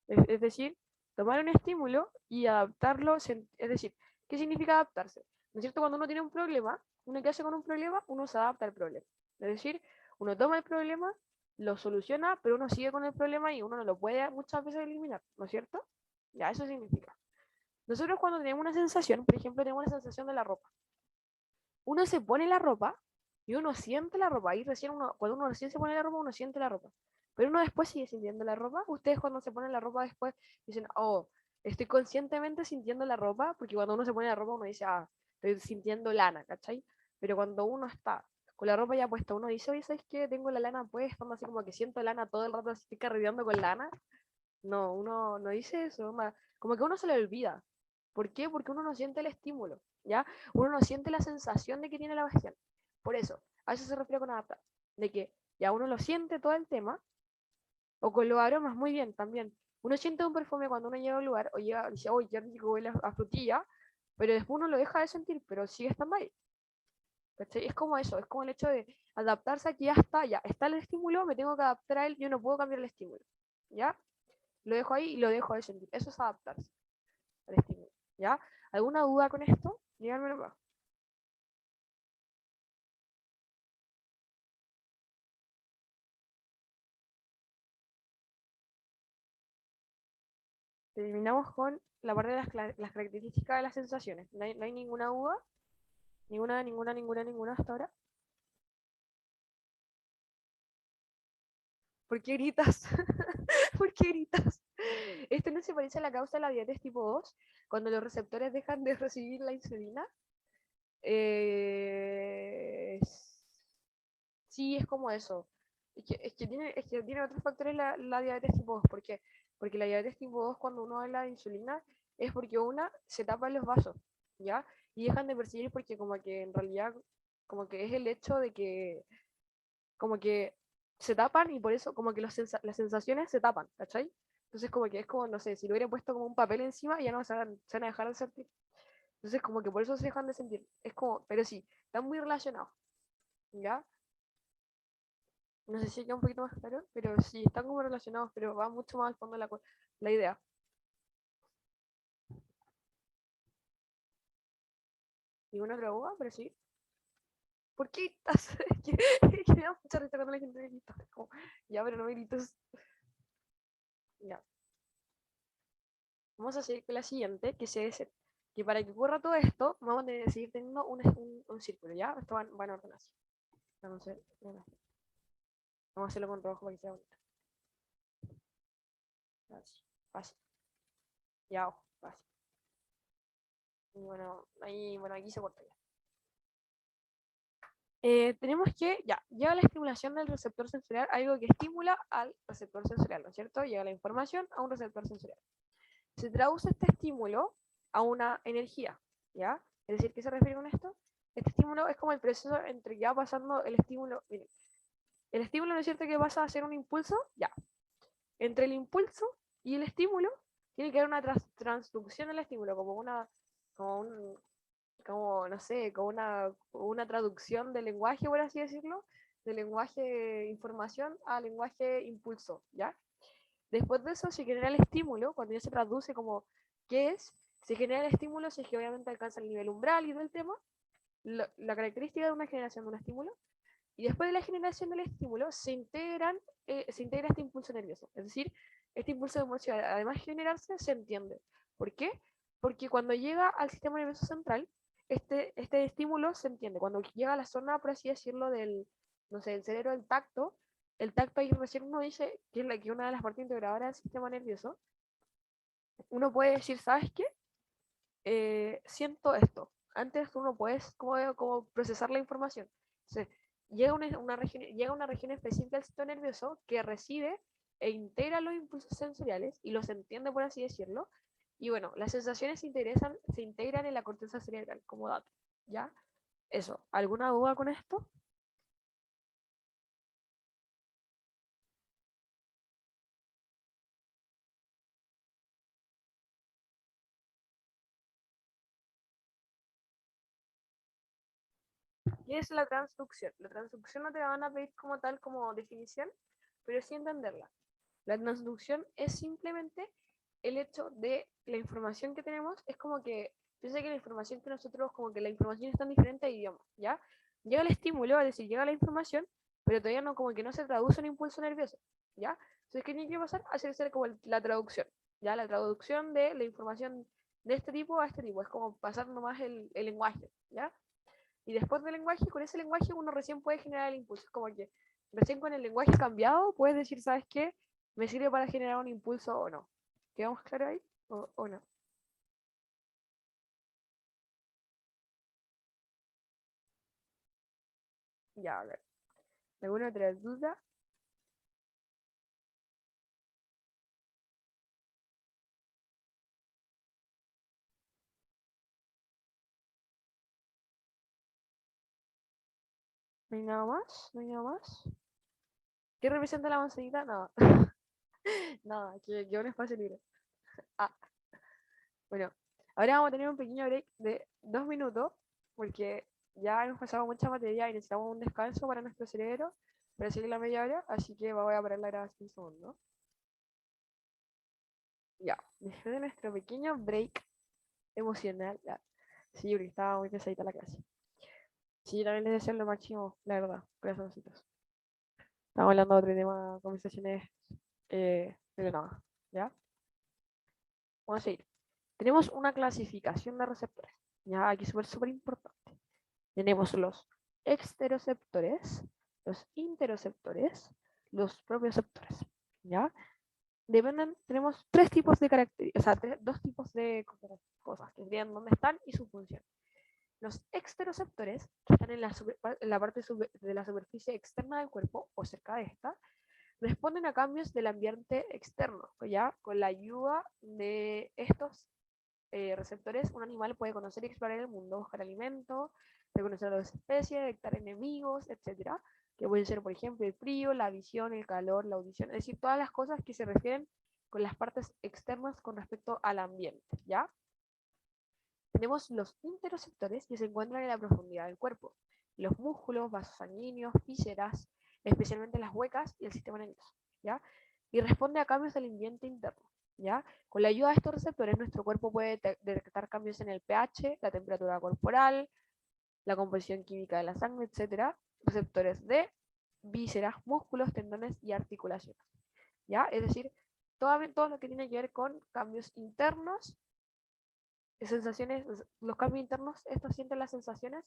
Es decir, tomar un estímulo y adaptarlo, es decir, ¿qué significa adaptarse? ¿No es cierto? Cuando uno tiene un problema, ¿uno qué hace con un problema? Uno se adapta al problema. Es decir, uno toma el problema, lo soluciona, pero uno sigue con el problema y uno no lo puede muchas veces eliminar, ¿no es cierto? Ya, eso significa. Nosotros cuando tenemos una sensación, por ejemplo, tenemos una sensación de la ropa. Uno se pone la ropa y uno siente la ropa. Ahí recién cuando uno recién se pone la ropa, uno siente la ropa. Pero uno después sigue sintiendo la ropa. Ustedes cuando se ponen la ropa después dicen, oh, estoy conscientemente sintiendo la ropa, porque cuando uno se pone la ropa uno dice, ah, estoy sintiendo lana, ¿cachai? Pero cuando uno está con la ropa ya puesta, uno dice, oye, ¿sabes qué? Tengo la lana puesta, así como que siento lana todo el rato, así estoy carreteando con lana. No, uno no dice eso, como que uno se le olvida. ¿Por qué? Porque uno no siente el estímulo, ¿ya? Uno no siente la sensación de que tiene la vagina. Por eso, a eso se refiere con adaptar, de que ya uno lo siente todo el tema, o con los aromas, muy bien, también. Uno siente un perfume cuando uno llega a un lugar, o llega, dice, oye, qué rico huele a frutilla, pero después uno lo deja de sentir, pero sigue estando ahí. ¿Cachai? Es como eso, es como el hecho de adaptarse a que ya está el estímulo, me tengo que adaptar a él, yo no puedo cambiar el estímulo, ¿ya? Lo dejo ahí y lo dejo de sentir. Eso es adaptarse al estímulo, ¿ya? ¿Alguna duda con esto? Díganmelo acá. Terminamos con la parte de las características de las sensaciones. No hay ninguna duda? Ninguna hasta ahora. ¿Por qué gritas? ¿Por qué gritas? Esto no se parece a la causa de la diabetes tipo 2, cuando los receptores dejan de recibir la insulina. Eh, sí, es como eso. Es que tiene otros factores la diabetes tipo 2. ¿Por qué? Porque la diabetes tipo 2, cuando uno habla de insulina, es porque una se tapa los vasos, ¿ya? Y dejan de percibir porque como que en realidad, como que es el hecho de que, como que se tapan y por eso como que las sensaciones se tapan, ¿cachai? Entonces como que es como, no sé, si lo hubiera puesto como un papel encima, ya no se van a dejar de sentir. Entonces como que por eso se dejan de sentir. Es como, pero sí, están muy relacionados, ¿ya? No sé si queda un poquito más claro, pero sí, están como relacionados, pero va mucho más al fondo la idea. Y una otra uva, pero sí. ¿Por qué gritas? Es que me da mucha risa cuando la gente me grita. Como, ya, pero no me grites. Ya. Vamos a seguir con la siguiente, que para que ocurra todo esto, vamos a seguir teniendo un círculo, ¿ya? Esto van a ordenarse. Vamos a, hacer, vamos a hacerlo con rojo para que sea bonito. Así, fácil. Ya, ojo, fácil. Y bueno, ahí, bueno, aquí se corta ya. Tenemos que, ya, llega la estimulación del receptor sensorial, algo que estimula al receptor sensorial, ¿no es cierto? Llega la información a un receptor sensorial. Se traduce este estímulo a una energía, ¿ya? Es decir, ¿qué se refiere con esto? Este estímulo es como el proceso entre ya pasando el estímulo, miren, el estímulo, ¿no es cierto?, que pasa a ser un impulso, ya. Entre el impulso y el estímulo tiene que haber una transducción del estímulo, como un, como, no sé, como una traducción del lenguaje, por así decirlo, del lenguaje información a lenguaje impulso, ¿ya? Después de eso se genera el estímulo, cuando ya se traduce como qué es, se genera el estímulo si es que obviamente alcanza el nivel umbral y todo el tema, la característica de una generación de un estímulo, y después de la generación del estímulo se integra este impulso nervioso, es decir, este impulso emocional, además de generarse, se entiende. ¿Por qué? Porque cuando llega al sistema nervioso central, este estímulo se entiende. Cuando llega a la zona, por así decirlo, del, no sé, del cerebro del tacto, el tacto ahí recién uno dice que es que una de las partes integradoras del sistema nervioso, uno puede decir, ¿sabes qué? Siento esto. Antes tú no puedes como procesar la información. Entonces, llega una región específica del sistema nervioso que recibe e integra los impulsos sensoriales y los entiende, por así decirlo. Y bueno, las sensaciones se integran en la corteza cerebral como dato. ¿Ya? Eso. ¿Alguna duda con esto? ¿Qué es la transducción? La transducción no te la van a pedir como tal, como definición, pero sí entenderla. La transducción es simplemente el hecho de la información que tenemos, es como que, piensa que la información que nosotros, como que la información está en diferentes idiomas, ¿ya? Llega el estímulo, es decir, llega la información, pero todavía no, como que no se traduce en impulso nervioso, ¿ya? Entonces, ¿qué tiene que pasar? Hacerse como la traducción, ¿ya? La traducción de la información de este tipo a este tipo, es como pasar nomás el lenguaje, ¿ya? Y después del lenguaje, con ese lenguaje uno recién puede generar el impulso. Es como que recién con el lenguaje cambiado puedes decir, ¿sabes qué? ¿Me sirve para generar un impulso o no? ¿Quedamos claro ahí? o no. Ya, a ver. ¿Alguna otra duda? ¿No hay nada más? ¿No hay nada más? ¿Qué representa la manzanita? Nada. Nada, que un espacio libre. Ah, bueno. Ahora vamos a tener un pequeño break de 2 minutos, porque ya hemos pasado mucha materia y necesitamos un descanso para nuestro cerebro, para seguir la media hora, así que voy a parar la grabación un segundo. Ya, después de nuestro pequeño break emocional, ya. Sí, porque estaba muy pesadita la clase. Sí, también les deseo lo máximo, la verdad, corazoncitos. Estamos hablando de otro tema, conversaciones de nada, ¿ya? Vamos a seguir. Tenemos una clasificación de receptores, ya, aquí súper, súper importante. Tenemos los exteroceptores, los interoceptores, los propioceptores, ¿ya? Tenemos tres tipos de características, o sea, dos tipos de cosas, que serían dónde están y su función. Los exteroceptores, que están en la parte de la superficie externa del cuerpo o cerca de esta, responden a cambios del ambiente externo. ¿Ya? Con la ayuda de estos receptores, un animal puede conocer y explorar el mundo, buscar alimento, reconocer a las especies, detectar enemigos, etcétera, que pueden ser, por ejemplo, el frío, la visión, el calor, la audición, es decir, todas las cosas que se refieren con las partes externas con respecto al ambiente, ¿ya? Tenemos los interoceptores que se encuentran en la profundidad del cuerpo, los músculos, vasos sanguíneos, vísceras, especialmente las huecas y el sistema nervioso, ¿ya? Y responde a cambios del ambiente interno, ¿ya? Con la ayuda de estos receptores, nuestro cuerpo puede detectar cambios en el pH, la temperatura corporal, la composición química de la sangre, etcétera. Receptores de vísceras, músculos, tendones y articulaciones, ¿ya? Es decir, todo lo que tiene que ver con cambios internos, sensaciones, los cambios internos, estos sienten las sensaciones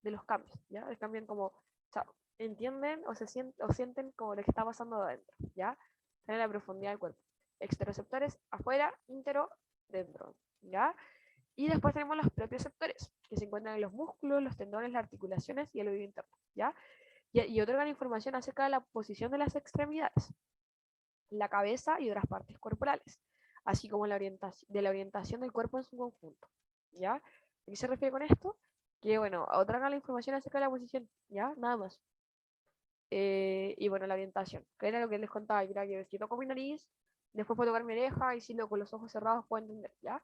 de los cambios, ¿ya? Cambian como, o sea, entienden o sienten como lo que está pasando adentro, ¿ya? Están en la profundidad del cuerpo. Exteroceptores afuera, intero dentro, ¿ya? Y después tenemos los propioceptores, que se encuentran en los músculos, los tendones, las articulaciones y el oído interno, ¿ya? Y otorgan información acerca de la posición de las extremidades, la cabeza y otras partes corporales, así como de la orientación del cuerpo en su conjunto. ¿Ya? ¿A qué se refiere con esto? Que, bueno, otorgan la información acerca de la posición, ¿ya? Nada más. Y bueno, la orientación, que era lo que les contaba, que era que si toco mi nariz, después puedo tocar mi oreja y si lo con los ojos cerrados puedo entender, ¿ya?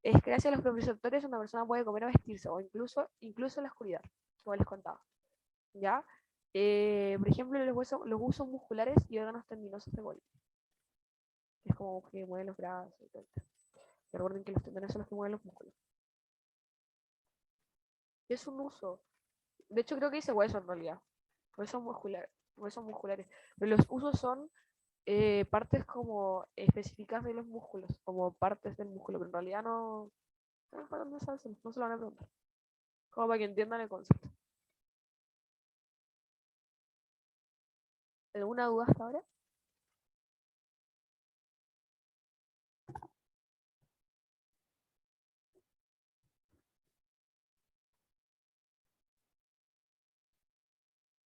Es que gracias a los propioceptores una persona puede comer o vestirse, o incluso en la oscuridad, como les contaba, ¿ya? Por ejemplo, los huesos musculares y órganos tendinosos de golpe. Es como que mueven los brazos y todo. Y recuerden que los tendones son los que mueven los músculos. Es un uso. De hecho, creo que dice hueso en realidad. Huesos musculares. Pero los usos son partes como específicas de los músculos, como partes del músculo, pero en realidad no. No, para dónde no se lo van a preguntar. Como para que entiendan el concepto. ¿Alguna duda hasta ahora?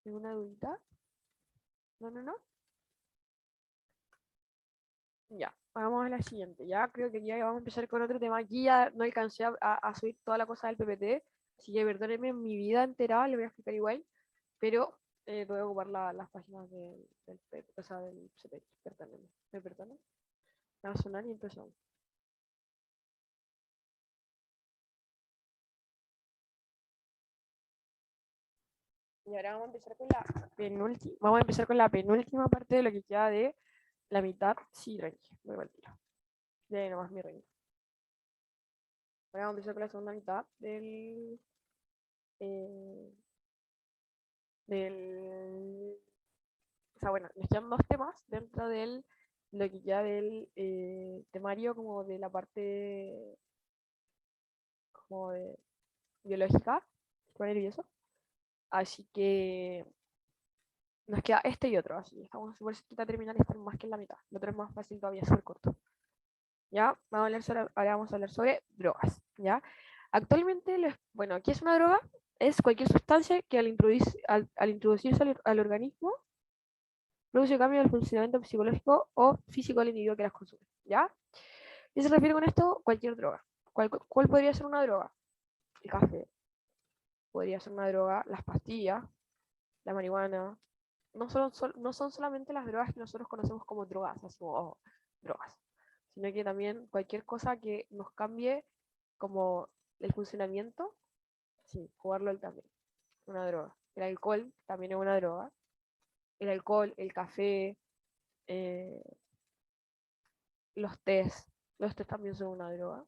¿Alguna dudita? No, no, no. Ya, vamos a la siguiente. Ya creo que ya vamos a empezar con otro tema. Aquí ya no alcancé a subir toda la cosa del PPT, así que perdónenme mi vida entera, le voy a explicar igual, pero voy a ocupar las páginas del o sea, del CPX, perdónenme. ¿Me perdonan? La sonar y empezamos. Y ahora vamos a empezar con vamos a empezar con la penúltima parte de lo que queda de la mitad. Sí, tranqui, voy a tiro. De ahí nomás mi reino. Ahora vamos a empezar con la segunda mitad eh, del o sea, bueno, nos quedan dos temas dentro del lo que queda del temario como de la parte como de biológica, con nervioso. Así que nos queda este y otro, así estamos súper cerquita de terminar y estar más que en la mitad. El otro es más fácil todavía, súper corto. ¿ya? Ahora vamos a hablar sobre drogas, ¿ya? Actualmente, bueno, ¿qué es una droga? Es cualquier sustancia que al introducirse al organismo produce cambio del funcionamiento psicológico o físico del individuo que las consume, ¿ya? ¿Qué se refiere con esto? Cualquier droga. ¿Cuál podría ser una droga? El café. Podría ser una droga, las pastillas, la marihuana. No son solamente las drogas que nosotros conocemos como drogas, así como drogas, sino que también cualquier cosa que nos cambie como el funcionamiento, sí, jugarlo también, una droga. El alcohol también es una droga. El alcohol, el café, eh, los tés. Los tés también son una droga,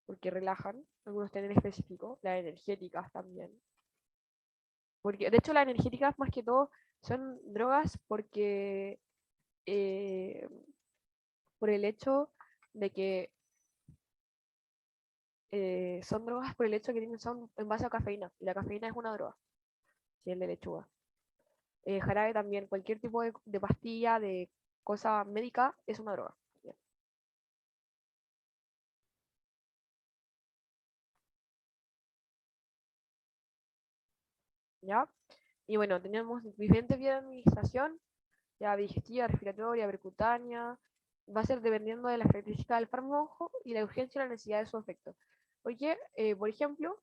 porque relajan. Algunos tés en específico, las energéticas también. Porque, de hecho, las energéticas más que todo son drogas porque eh, por el hecho de que son drogas por el hecho de que son en base a cafeína. Y la cafeína es una droga, si el de lechuga. Jarabe también, cualquier tipo de pastilla, de cosa médica, es una droga. ¿Ya? Y bueno, tenemos diferentes vías de administración, ya digestiva, respiratoria, percutánea. Va a ser dependiendo de las características del fármaco y la urgencia y la necesidad de su efecto. Porque, por ejemplo,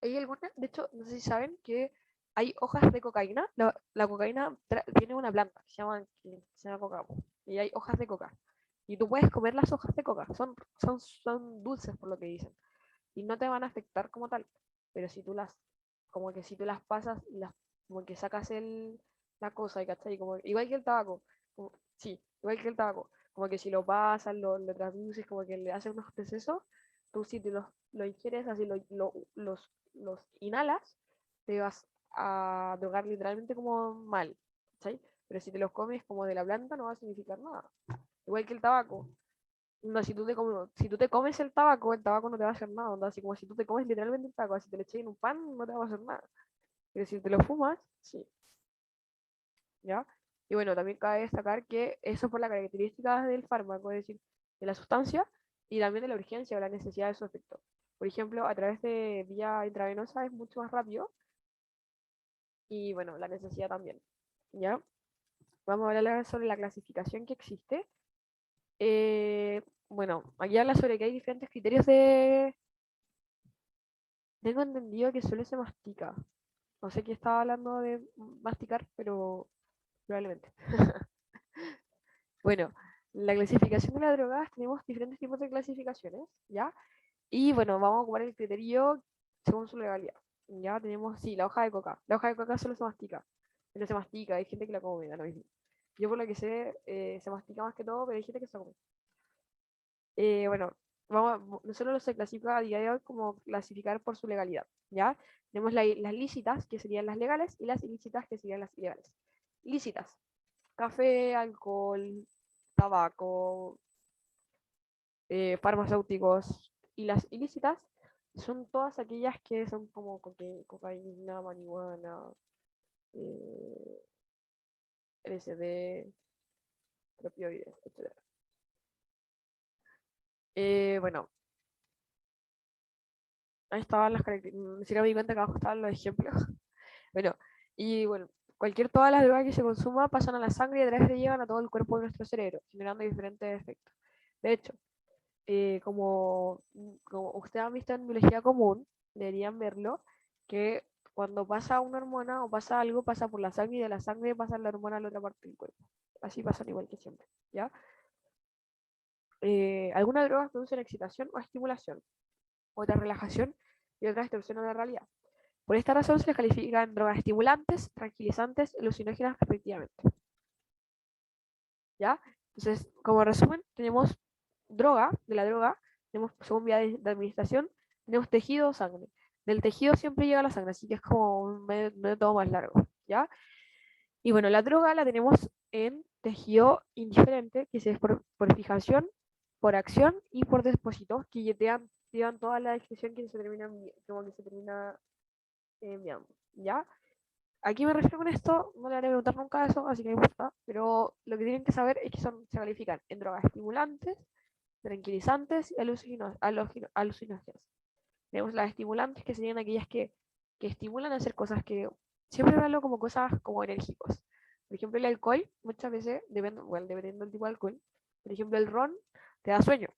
hay algunas, de hecho, no sé si saben que hay hojas de cocaína. La cocaína tiene una planta que se llama coca. Y hay hojas de coca. Y tú puedes comer las hojas de coca. Son dulces por lo que dicen. Y no te van a afectar como tal. Pero como que si tú las pasas y como que sacas la cosa, ¿cachai? Como, igual que el tabaco. Sí, igual que el tabaco. Como que si lo pasas, lo transduces, como que le haces unos procesos, tú si te lo ingieres, así los inhalas, te vas a drogar literalmente como mal, ¿cachai? Pero si te los comes como de la planta, no va a significar nada. Igual que el tabaco. No, si tú te comes el tabaco no te va a hacer nada, onda, así como si tú te comes literalmente el tabaco, si te lo echas en un pan, no te va a hacer nada. Pero si te lo fumas, sí, ¿ya? Y bueno, también cabe destacar que eso por las características del fármaco, es decir, de la sustancia y también de la urgencia o la necesidad de su efecto. Por ejemplo, a través de vía intravenosa es mucho más rápido y bueno, la necesidad también, ¿ya? Vamos a hablar sobre la clasificación que existe. Bueno, aquí habla sobre que hay diferentes criterios de... Tengo entendido que solo se mastica. No sé qué estaba hablando de masticar, pero probablemente. Bueno, la clasificación de las drogas, tenemos diferentes tipos de clasificaciones, ¿ya? Y bueno, vamos a ocupar el criterio según su legalidad. Ya tenemos, sí, la hoja de coca. La hoja de coca solo se mastica. No se mastica, hay gente que la come, da lo mismo. Yo por lo que sé, se mastica más que todo, pero hay gente que se come. Bueno, nosotros se clasifica a día de hoy como clasificar por su legalidad, ¿ya? Tenemos las lícitas, que serían las legales, y las ilícitas, que serían las ilegales. Lícitas, café, alcohol, tabaco, farmacéuticos, y las ilícitas son todas aquellas que son como cocaína, marihuana, eh, LSD, opioides, etc. Bueno, ahí estaban las características. Si no me di cuenta que abajo estaban los ejemplos. Bueno, y bueno, todas las drogas que se consuma pasan a la sangre y a través de llegan a todo el cuerpo de nuestro cerebro, generando diferentes efectos. De hecho, como ustedes han visto en biología común, deberían verlo, que cuando pasa una hormona o pasa algo, pasa por la sangre y de la sangre pasa la hormona a la otra parte del cuerpo. Así pasa igual que siempre, ¿ya? Algunas drogas producen excitación o estimulación, otras relajación y otras distorsión de la realidad. Por esta razón se les califican drogas estimulantes, tranquilizantes y alucinógenas respectivamente, ¿ya? Entonces, como resumen, tenemos de la droga, tenemos según vía de administración, tenemos tejido o sangre. Del tejido siempre llega la sangre, así que es como un método más largo, ¿ya? Y bueno, la droga la tenemos en tejido indiferente, que es por fijación, por acción y por depósito, que llevan toda la descripción que se termina, como que se termina enviando, ¿ya? Aquí me refiero con esto, no le haré preguntar nunca eso, así que no importa, pero lo que tienen que saber es que se califican en drogas estimulantes, tranquilizantes y alucinógenas. Tenemos las estimulantes, que serían aquellas que estimulan a hacer cosas que siempre hablo como cosas como enérgicos. Por ejemplo, el alcohol, muchas veces, dependiendo del tipo de alcohol, por ejemplo, el ron te da sueño,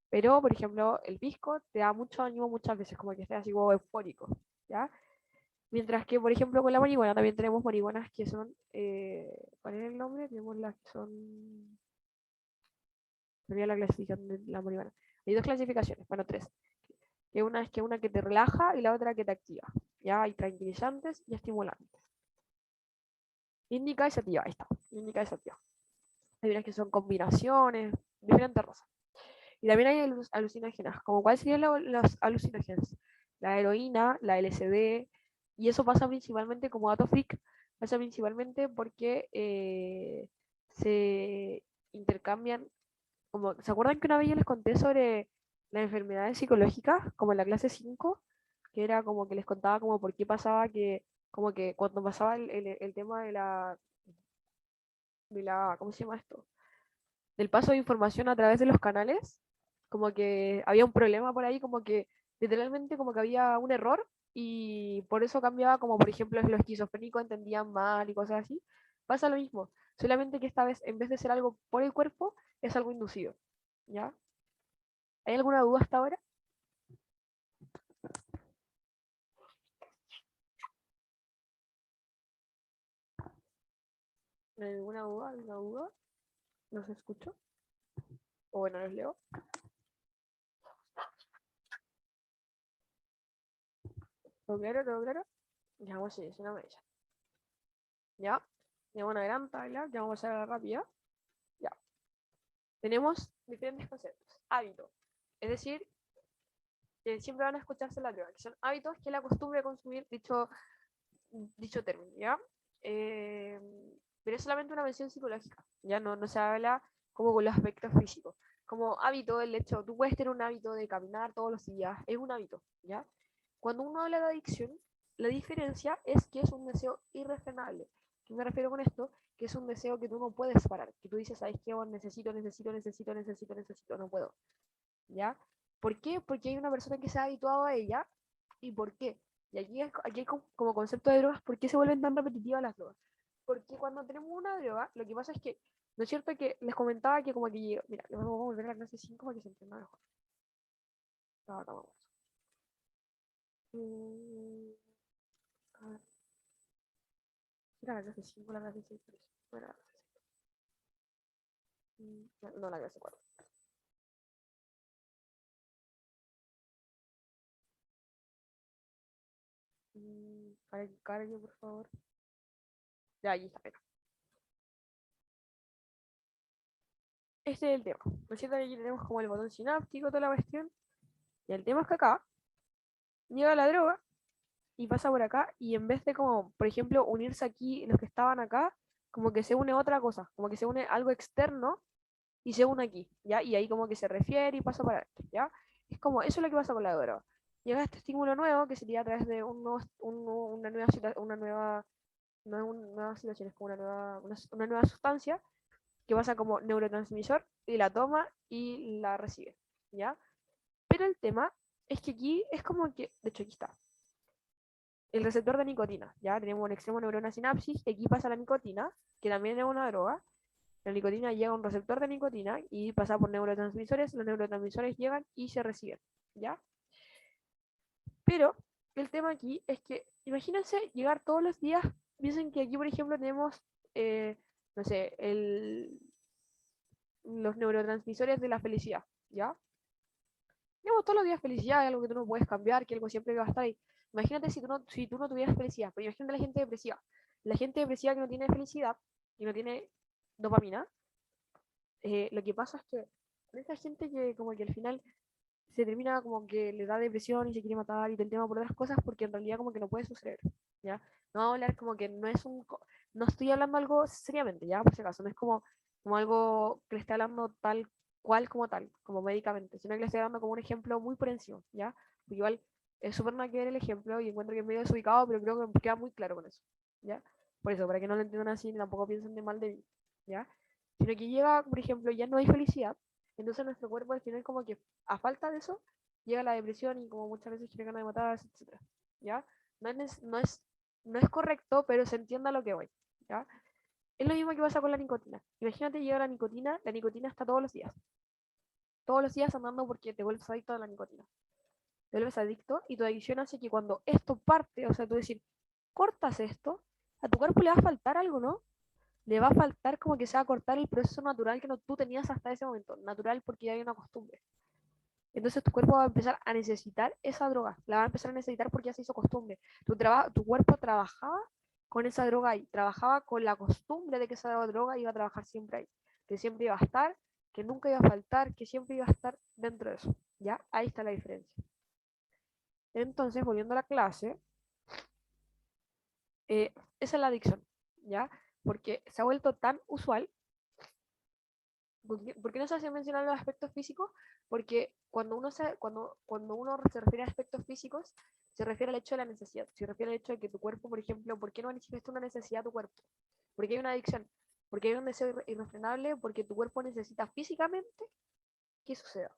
pero, por ejemplo, el pisco te da mucho ánimo muchas veces, como que estás así como eufórico, ¿ya? Mientras que, por ejemplo, con la marihuana también tenemos marihuanas que son, ¿cuál es el nombre? Tenemos las que son, sería la clasificación de la marihuana. Hay dos clasificaciones, bueno, tres. Que una es que una que te relaja y la otra que te activa. Ya hay tranquilizantes y estimulantes. Índica y sativa, ahí está. Índica y sativa. Hay unas que son combinaciones, diferentes razas. Y también hay alucinógenas, como cuáles serían los alucinógenos. La heroína, la LSD, y eso pasa principalmente como dato freak, pasa principalmente porque se intercambian, como, ¿se acuerdan que una vez yo les conté sobre las enfermedades psicológicas, como en la clase 5 que era como que les contaba como por qué pasaba que, como que cuando pasaba el tema ¿cómo se llama esto? Del paso de información a través de los canales, como que había un problema por ahí, como que literalmente como que había un error y por eso cambiaba, como por ejemplo los esquizofrénicos entendían mal y cosas así. Pasa lo mismo, solamente que esta vez en vez de ser algo por el cuerpo, es algo inducido, ¿ya? ¿Hay alguna duda hasta ahora? ¿Alguna duda? ¿Alguna duda? ¿Los escucho? O bueno, los leo. ¿Todo claro? ¿Todo claro? Ya vamos a ir, si no me echan. Ya, tenemos una gran tabla, ya vamos a hacer rápida. Ya, tenemos diferentes conceptos. Hábito, es decir, que siempre van a escucharse la prueba, que son hábitos que es la costumbre de consumir dicho término, ¿ya? Eh, pero es solamente una mención psicológica, ya no se habla como con los aspectos físicos. Como hábito, el hecho, tú puedes tener un hábito de caminar todos los días, es un hábito, ¿ya? Cuando uno habla de adicción, la diferencia es que es un deseo irrefrenable. ¿Qué me refiero con esto? Que es un deseo que tú no puedes parar, que tú dices, ¿sabes qué? Oh, necesito, no puedo, ¿ya? ¿Por qué? Porque hay una persona que se ha habituado a ella. ¿Y por qué? Y aquí hay como concepto de drogas, ¿por qué se vuelven tan repetitivas las drogas? Porque cuando tenemos una droga, lo que pasa es que, ¿no es cierto que les comentaba que como que, mira, vamos a volver a la clase 5 para que se entienda mejor. Vamos. Mm, a ver, era la clase 5, la clase 6, bueno, la clase 6. No, la clase 4. Para que cargue, por favor. Ya, ahí está, mira. Este es el tema. ¿No es cierto que aquí tenemos como el botón sináptico, toda la cuestión? Y el tema es que acá llega la droga y pasa por acá y en vez de como, por ejemplo, unirse aquí los que estaban acá, como que se une otra cosa, como que se une algo externo y se une aquí, ¿ya? Y ahí como que se refiere y pasa para adentro, ¿ya? Es como, eso es lo que pasa con la droga. Llega este estímulo nuevo que sería a través de una nueva no es una nueva situación, es como una nueva sustancia que pasa como neurotransmisor y la toma y la recibe, ¿ya? Pero el tema es que aquí es como que, de hecho aquí está, el receptor de nicotina. Ya tenemos un extremo neurona sinapsis, aquí pasa la nicotina, que también es una droga. La nicotina llega a un receptor de nicotina y pasa por neurotransmisores, los neurotransmisores llegan y se reciben, ¿ya? Pero el tema aquí es que, imagínense llegar todos los días, piensen que aquí, por ejemplo, tenemos, no sé, los neurotransmisores de la felicidad, ¿ya? Tenemos todos los días felicidad, es algo que tú no puedes cambiar, que algo siempre va a estar ahí. Imagínate si tú no tuvieras felicidad, pero imagínate la gente depresiva. La gente depresiva que no tiene felicidad y no tiene dopamina, lo que pasa es que con esa gente que como que al final se termina como que le da depresión y se quiere matar y te tema por otras cosas porque en realidad como que no puede suceder, ¿ya? No vamos a hablar como que no es no estoy hablando algo seriamente, ¿ya? Por si acaso, no es como algo que le esté hablando tal cual como tal, como médicamente, sino que le estoy dando como un ejemplo muy por encima, ¿ya? Porque igual es súper nada que ver el ejemplo y encuentro que es medio desubicado, pero creo que queda muy claro con eso, ¿ya? Por eso, para que no lo entiendan así, tampoco piensen de mal de mí, ¿ya? Sino que llega, por ejemplo, ya no hay felicidad, Entonces nuestro cuerpo al final como que a falta de eso llega la depresión y como muchas veces quiere ganas de matarse, etc. ¿Ya? No es, no es, no es correcto, pero se entiende a lo que voy. ¿Ya? Es lo mismo que pasa con la nicotina. Imagínate llega la nicotina está todos los días andando porque te vuelves adicto a la nicotina. Te vuelves adicto y tu adicción hace que cuando esto parte, o sea, tú decir, cortas esto, a tu cuerpo le va a faltar algo, ¿no? Le va a faltar como que se va a cortar el proceso natural que no, tú tenías hasta ese momento, natural porque ya hay una costumbre. Entonces tu cuerpo va a empezar a necesitar esa droga, la va a empezar a necesitar porque ya se hizo costumbre. Tu cuerpo trabajaba con esa droga ahí, trabajaba con la costumbre de que esa droga iba a trabajar siempre ahí, que siempre iba a estar, que nunca iba a faltar, que siempre iba a estar dentro de eso. ¿Ya? Ahí está la diferencia. Entonces, volviendo a la clase, esa es la adicción, ¿ya? Porque se ha vuelto tan usual. ¿Por qué no se hace mencionar los aspectos físicos? Porque cuando uno se refiere a aspectos físicos, se refiere al hecho de la necesidad. Se refiere al hecho de que tu cuerpo, por ejemplo, ¿por qué no manifiesta una necesidad tu cuerpo? Porque hay una adicción, porque hay un deseo irrefrenable, porque tu cuerpo necesita físicamente que suceda.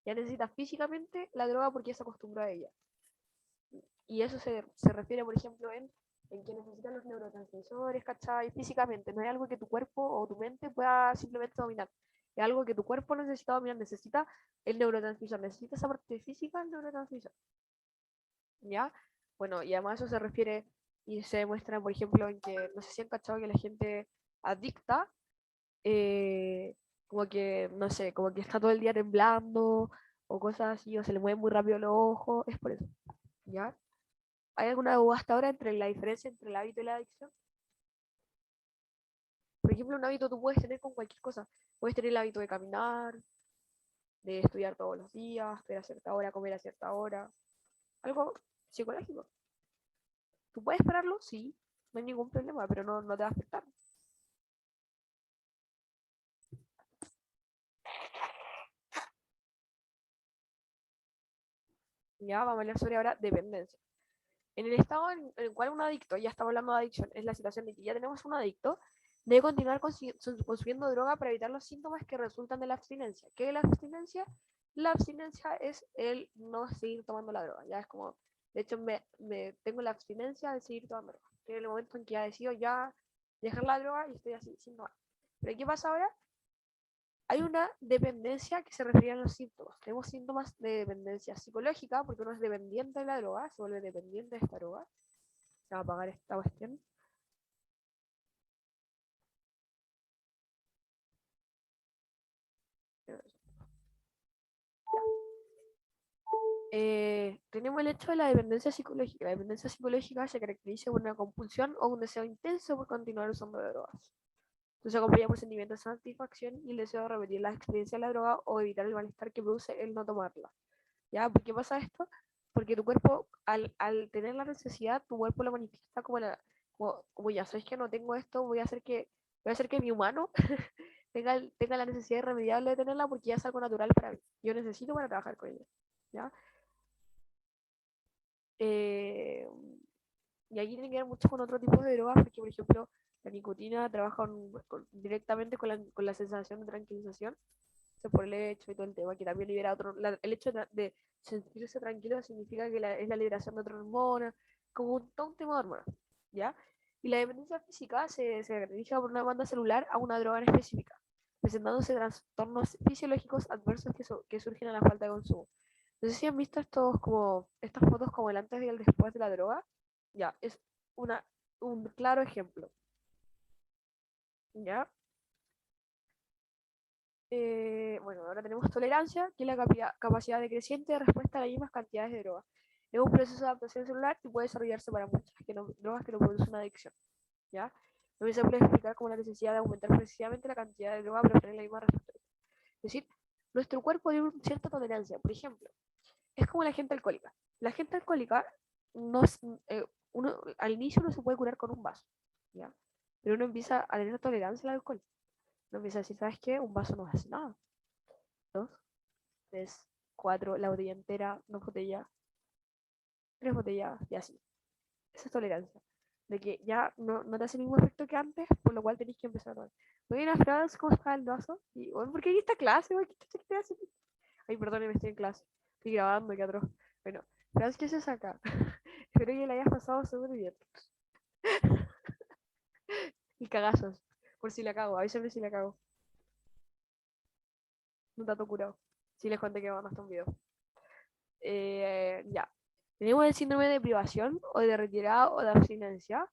Ya necesita físicamente la droga porque ya se acostumbró a ella. Y eso se refiere, por ejemplo, en que necesitan los neurotransmisores, ¿cachai? Físicamente, no es algo que tu cuerpo o tu mente pueda simplemente dominar. Es algo que tu cuerpo necesita dominar, necesita el neurotransmisor, necesita esa parte física del neurotransmisor. ¿Ya? Bueno, y además eso se refiere y se demuestra, por ejemplo, en que, no sé si han cachado que la gente adicta, eh, como que, no sé, como que está todo el día temblando o cosas así, o se le mueven muy rápido los ojos, es por eso. ¿Ya? ¿Hay alguna duda hasta ahora entre la diferencia entre el hábito y la adicción? Por ejemplo, un hábito tú puedes tener con cualquier cosa. Puedes tener el hábito de caminar, de estudiar todos los días, ver a cierta hora, comer a cierta hora. Algo psicológico. ¿Tú puedes pararlo? Sí, no hay ningún problema, pero no te va a afectar. Ya vamos a hablar sobre ahora dependencia. En el estado en el cual un adicto, ya estamos hablando de adicción, es la situación de que ya tenemos un adicto, debe continuar consumiendo droga para evitar los síntomas que resultan de la abstinencia. ¿Qué es la abstinencia? La abstinencia es el no seguir tomando la droga. Ya es como, de hecho, tengo la abstinencia de seguir tomando droga. Que es el momento en que ya decido ya dejar la droga y estoy así sin tomar. Pero ¿qué pasa ahora? Hay una dependencia que se refiere a los síntomas. Tenemos síntomas de dependencia psicológica, porque uno es dependiente de la droga, se vuelve dependiente de esta droga. Se va a apagar esta cuestión. Tenemos el hecho de la dependencia psicológica. La dependencia psicológica se caracteriza por una compulsión o un deseo intenso por continuar usando drogas. Entonces se acompaña por sentimientos de satisfacción y el deseo de repetir la experiencia de la droga o evitar el malestar que produce el no tomarla. ¿Ya? ¿Por qué pasa esto? Porque tu cuerpo, al tener la necesidad, tu cuerpo lo manifiesta como ya sabes que no tengo esto, voy a hacer que mi humano tenga la necesidad irremediable de tenerla porque ya es algo natural para mí. Yo necesito para trabajar con ella. ¿Ya? Eh, y aquí tiene que ver mucho con otro tipo de drogas, porque por ejemplo la nicotina trabaja directamente con la sensación de tranquilización, por el hecho y todo el tema, que también libera el hecho de sentirse tranquilo significa que es la liberación de otra hormona, como todo un tema de hormonas, ¿ya? Y la dependencia física se caracteriza por una banda celular a una droga en específica, presentándose trastornos fisiológicos adversos que surgen a la falta de consumo. No sé si han visto estas fotos como el antes y el después de la droga. Ya, es una, un claro ejemplo. ¿Ya? Bueno, ahora tenemos tolerancia, que es la capacidad decreciente de respuesta a las mismas cantidades de droga. Es un proceso de adaptación celular que puede desarrollarse para muchas drogas que no producen una adicción. ¿Ya? También se puede explicar como la necesidad de aumentar precisamente la cantidad de droga para obtener la misma respuesta. Es decir, nuestro cuerpo tiene una cierta tolerancia. Por ejemplo, es como la gente alcohólica. La gente alcohólica, no es, al inicio no se puede curar con un vaso. ¿Ya? Pero uno empieza a tener tolerancia al alcohol. Uno empieza a decir, ¿sabes qué? Un vaso no hace nada. Dos, tres, cuatro, la botella entera, dos botellas, tres botellas y así. Esa es tolerancia. De que ya no te hace el mismo efecto que antes, por lo cual tenéis que empezar a tomar. Buena, Franz, ¿cómo está el vaso? Y, bueno, ¿por qué aquí está clase? Güey? ¿Qué te hace? Ay, perdón, estoy en clase. Estoy grabando, qué atroz. Bueno, Franz, ¿qué haces acá? Espero que la hayas pasado súper bien. Y cagazos. Por si la cago, avísame si la cago. Un dato curado. Si les conté que mandaste un video. Ya. Tenemos el síndrome de privación o de retirada o de abstinencia.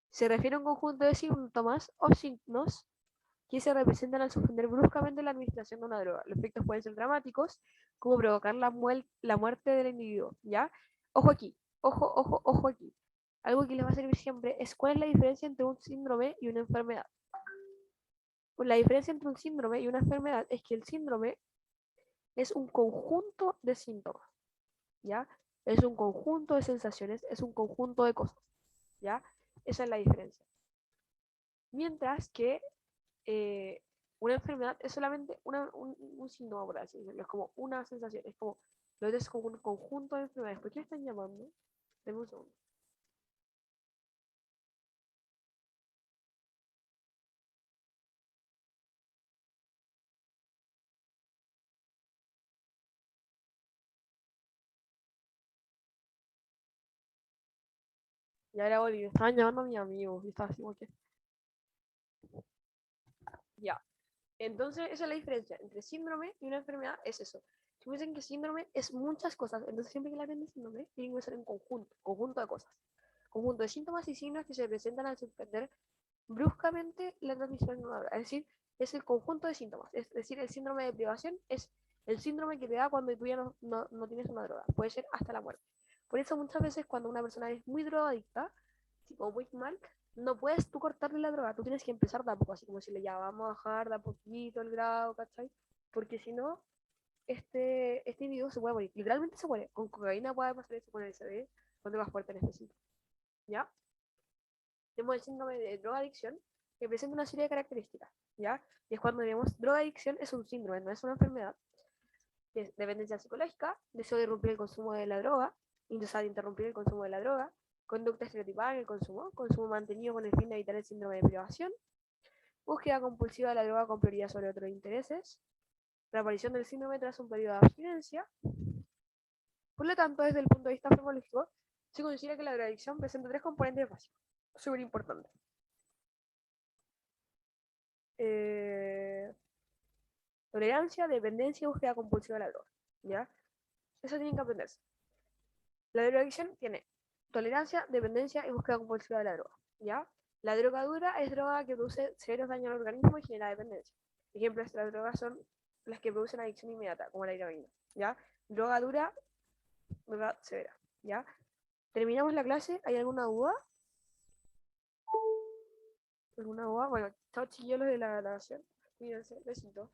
Se refiere a un conjunto de síntomas o signos que se representan al suspender bruscamente la administración de una droga. Los efectos pueden ser dramáticos, como provocar la muerte del individuo, ¿ya? Ojo aquí, ojo aquí. Algo que les va a servir siempre es cuál es la diferencia entre un síndrome y una enfermedad. Pues la diferencia entre un síndrome y una enfermedad es que el síndrome es un conjunto de síntomas, ¿ya? Es un conjunto de sensaciones, es un conjunto de cosas, ¿ya? Esa es la diferencia. Mientras que eh, una enfermedad es solamente un síntoma, por así decirlo, es como una sensación, es como, lo es como un conjunto de enfermedades. ¿Por qué me están llamando? Deme un segundo. Y ahora volví, me estaban llamando a mi amigo, y estaba así como que, ya. Entonces, esa es la diferencia entre síndrome y una enfermedad, es eso. Si me dicen que síndrome es muchas cosas, entonces siempre que la hablen de síndrome, tiene que ser un conjunto de cosas. Conjunto de síntomas y signos que se presentan al suspender bruscamente la transmisión de una droga. Es decir, es el conjunto de síntomas. Es decir, el síndrome de privación es el síndrome que te da cuando tú ya no tienes una droga. Puede ser hasta la muerte. Por eso muchas veces cuando una persona es muy drogadicta, tipo muy mal, no puedes tú cortarle la droga. Tú tienes que empezar de a poco, así como si le ya vamos a bajar de a poquito el grado, ¿cachai? Porque si no, este individuo se puede morir. Literalmente se muere. Con cocaína puede pasar eso, con el LSD, con más fuerte en específico. ¿Ya? Tenemos el síndrome de drogadicción, que presenta una serie de características, ¿ya? Y es cuando tenemos drogadicción, es un síndrome, no es una enfermedad, que es dependencia psicológica, deseo de interrumpir el consumo de la droga, intentar interrumpir el consumo de la droga, conducta estereotipada en el consumo mantenido con el fin de evitar el síndrome de privación, búsqueda compulsiva de la droga con prioridad sobre otros intereses, reaparición del síndrome tras un periodo de abstinencia. Por lo tanto, desde el punto de vista farmacológico, se considera que la drogadicción presenta tres componentes básicos, súper importantes. Eh, Tolerancia, dependencia y búsqueda compulsiva de la droga. ¿Ya? Eso tienen que aprenderse. La drogadicción tiene tolerancia, dependencia y búsqueda compulsiva de la droga. ¿Ya? La drogadura es droga que produce severos daños al organismo y genera dependencia. Ejemplos de estas drogas son las que producen adicción inmediata, como la heroína. ¿Ya? Droga dura, droga severa. ¿Ya? Terminamos la clase. ¿Hay alguna duda? ¿Alguna duda? Bueno, chao chiquillos de la grabación. Cuídense. Besitos.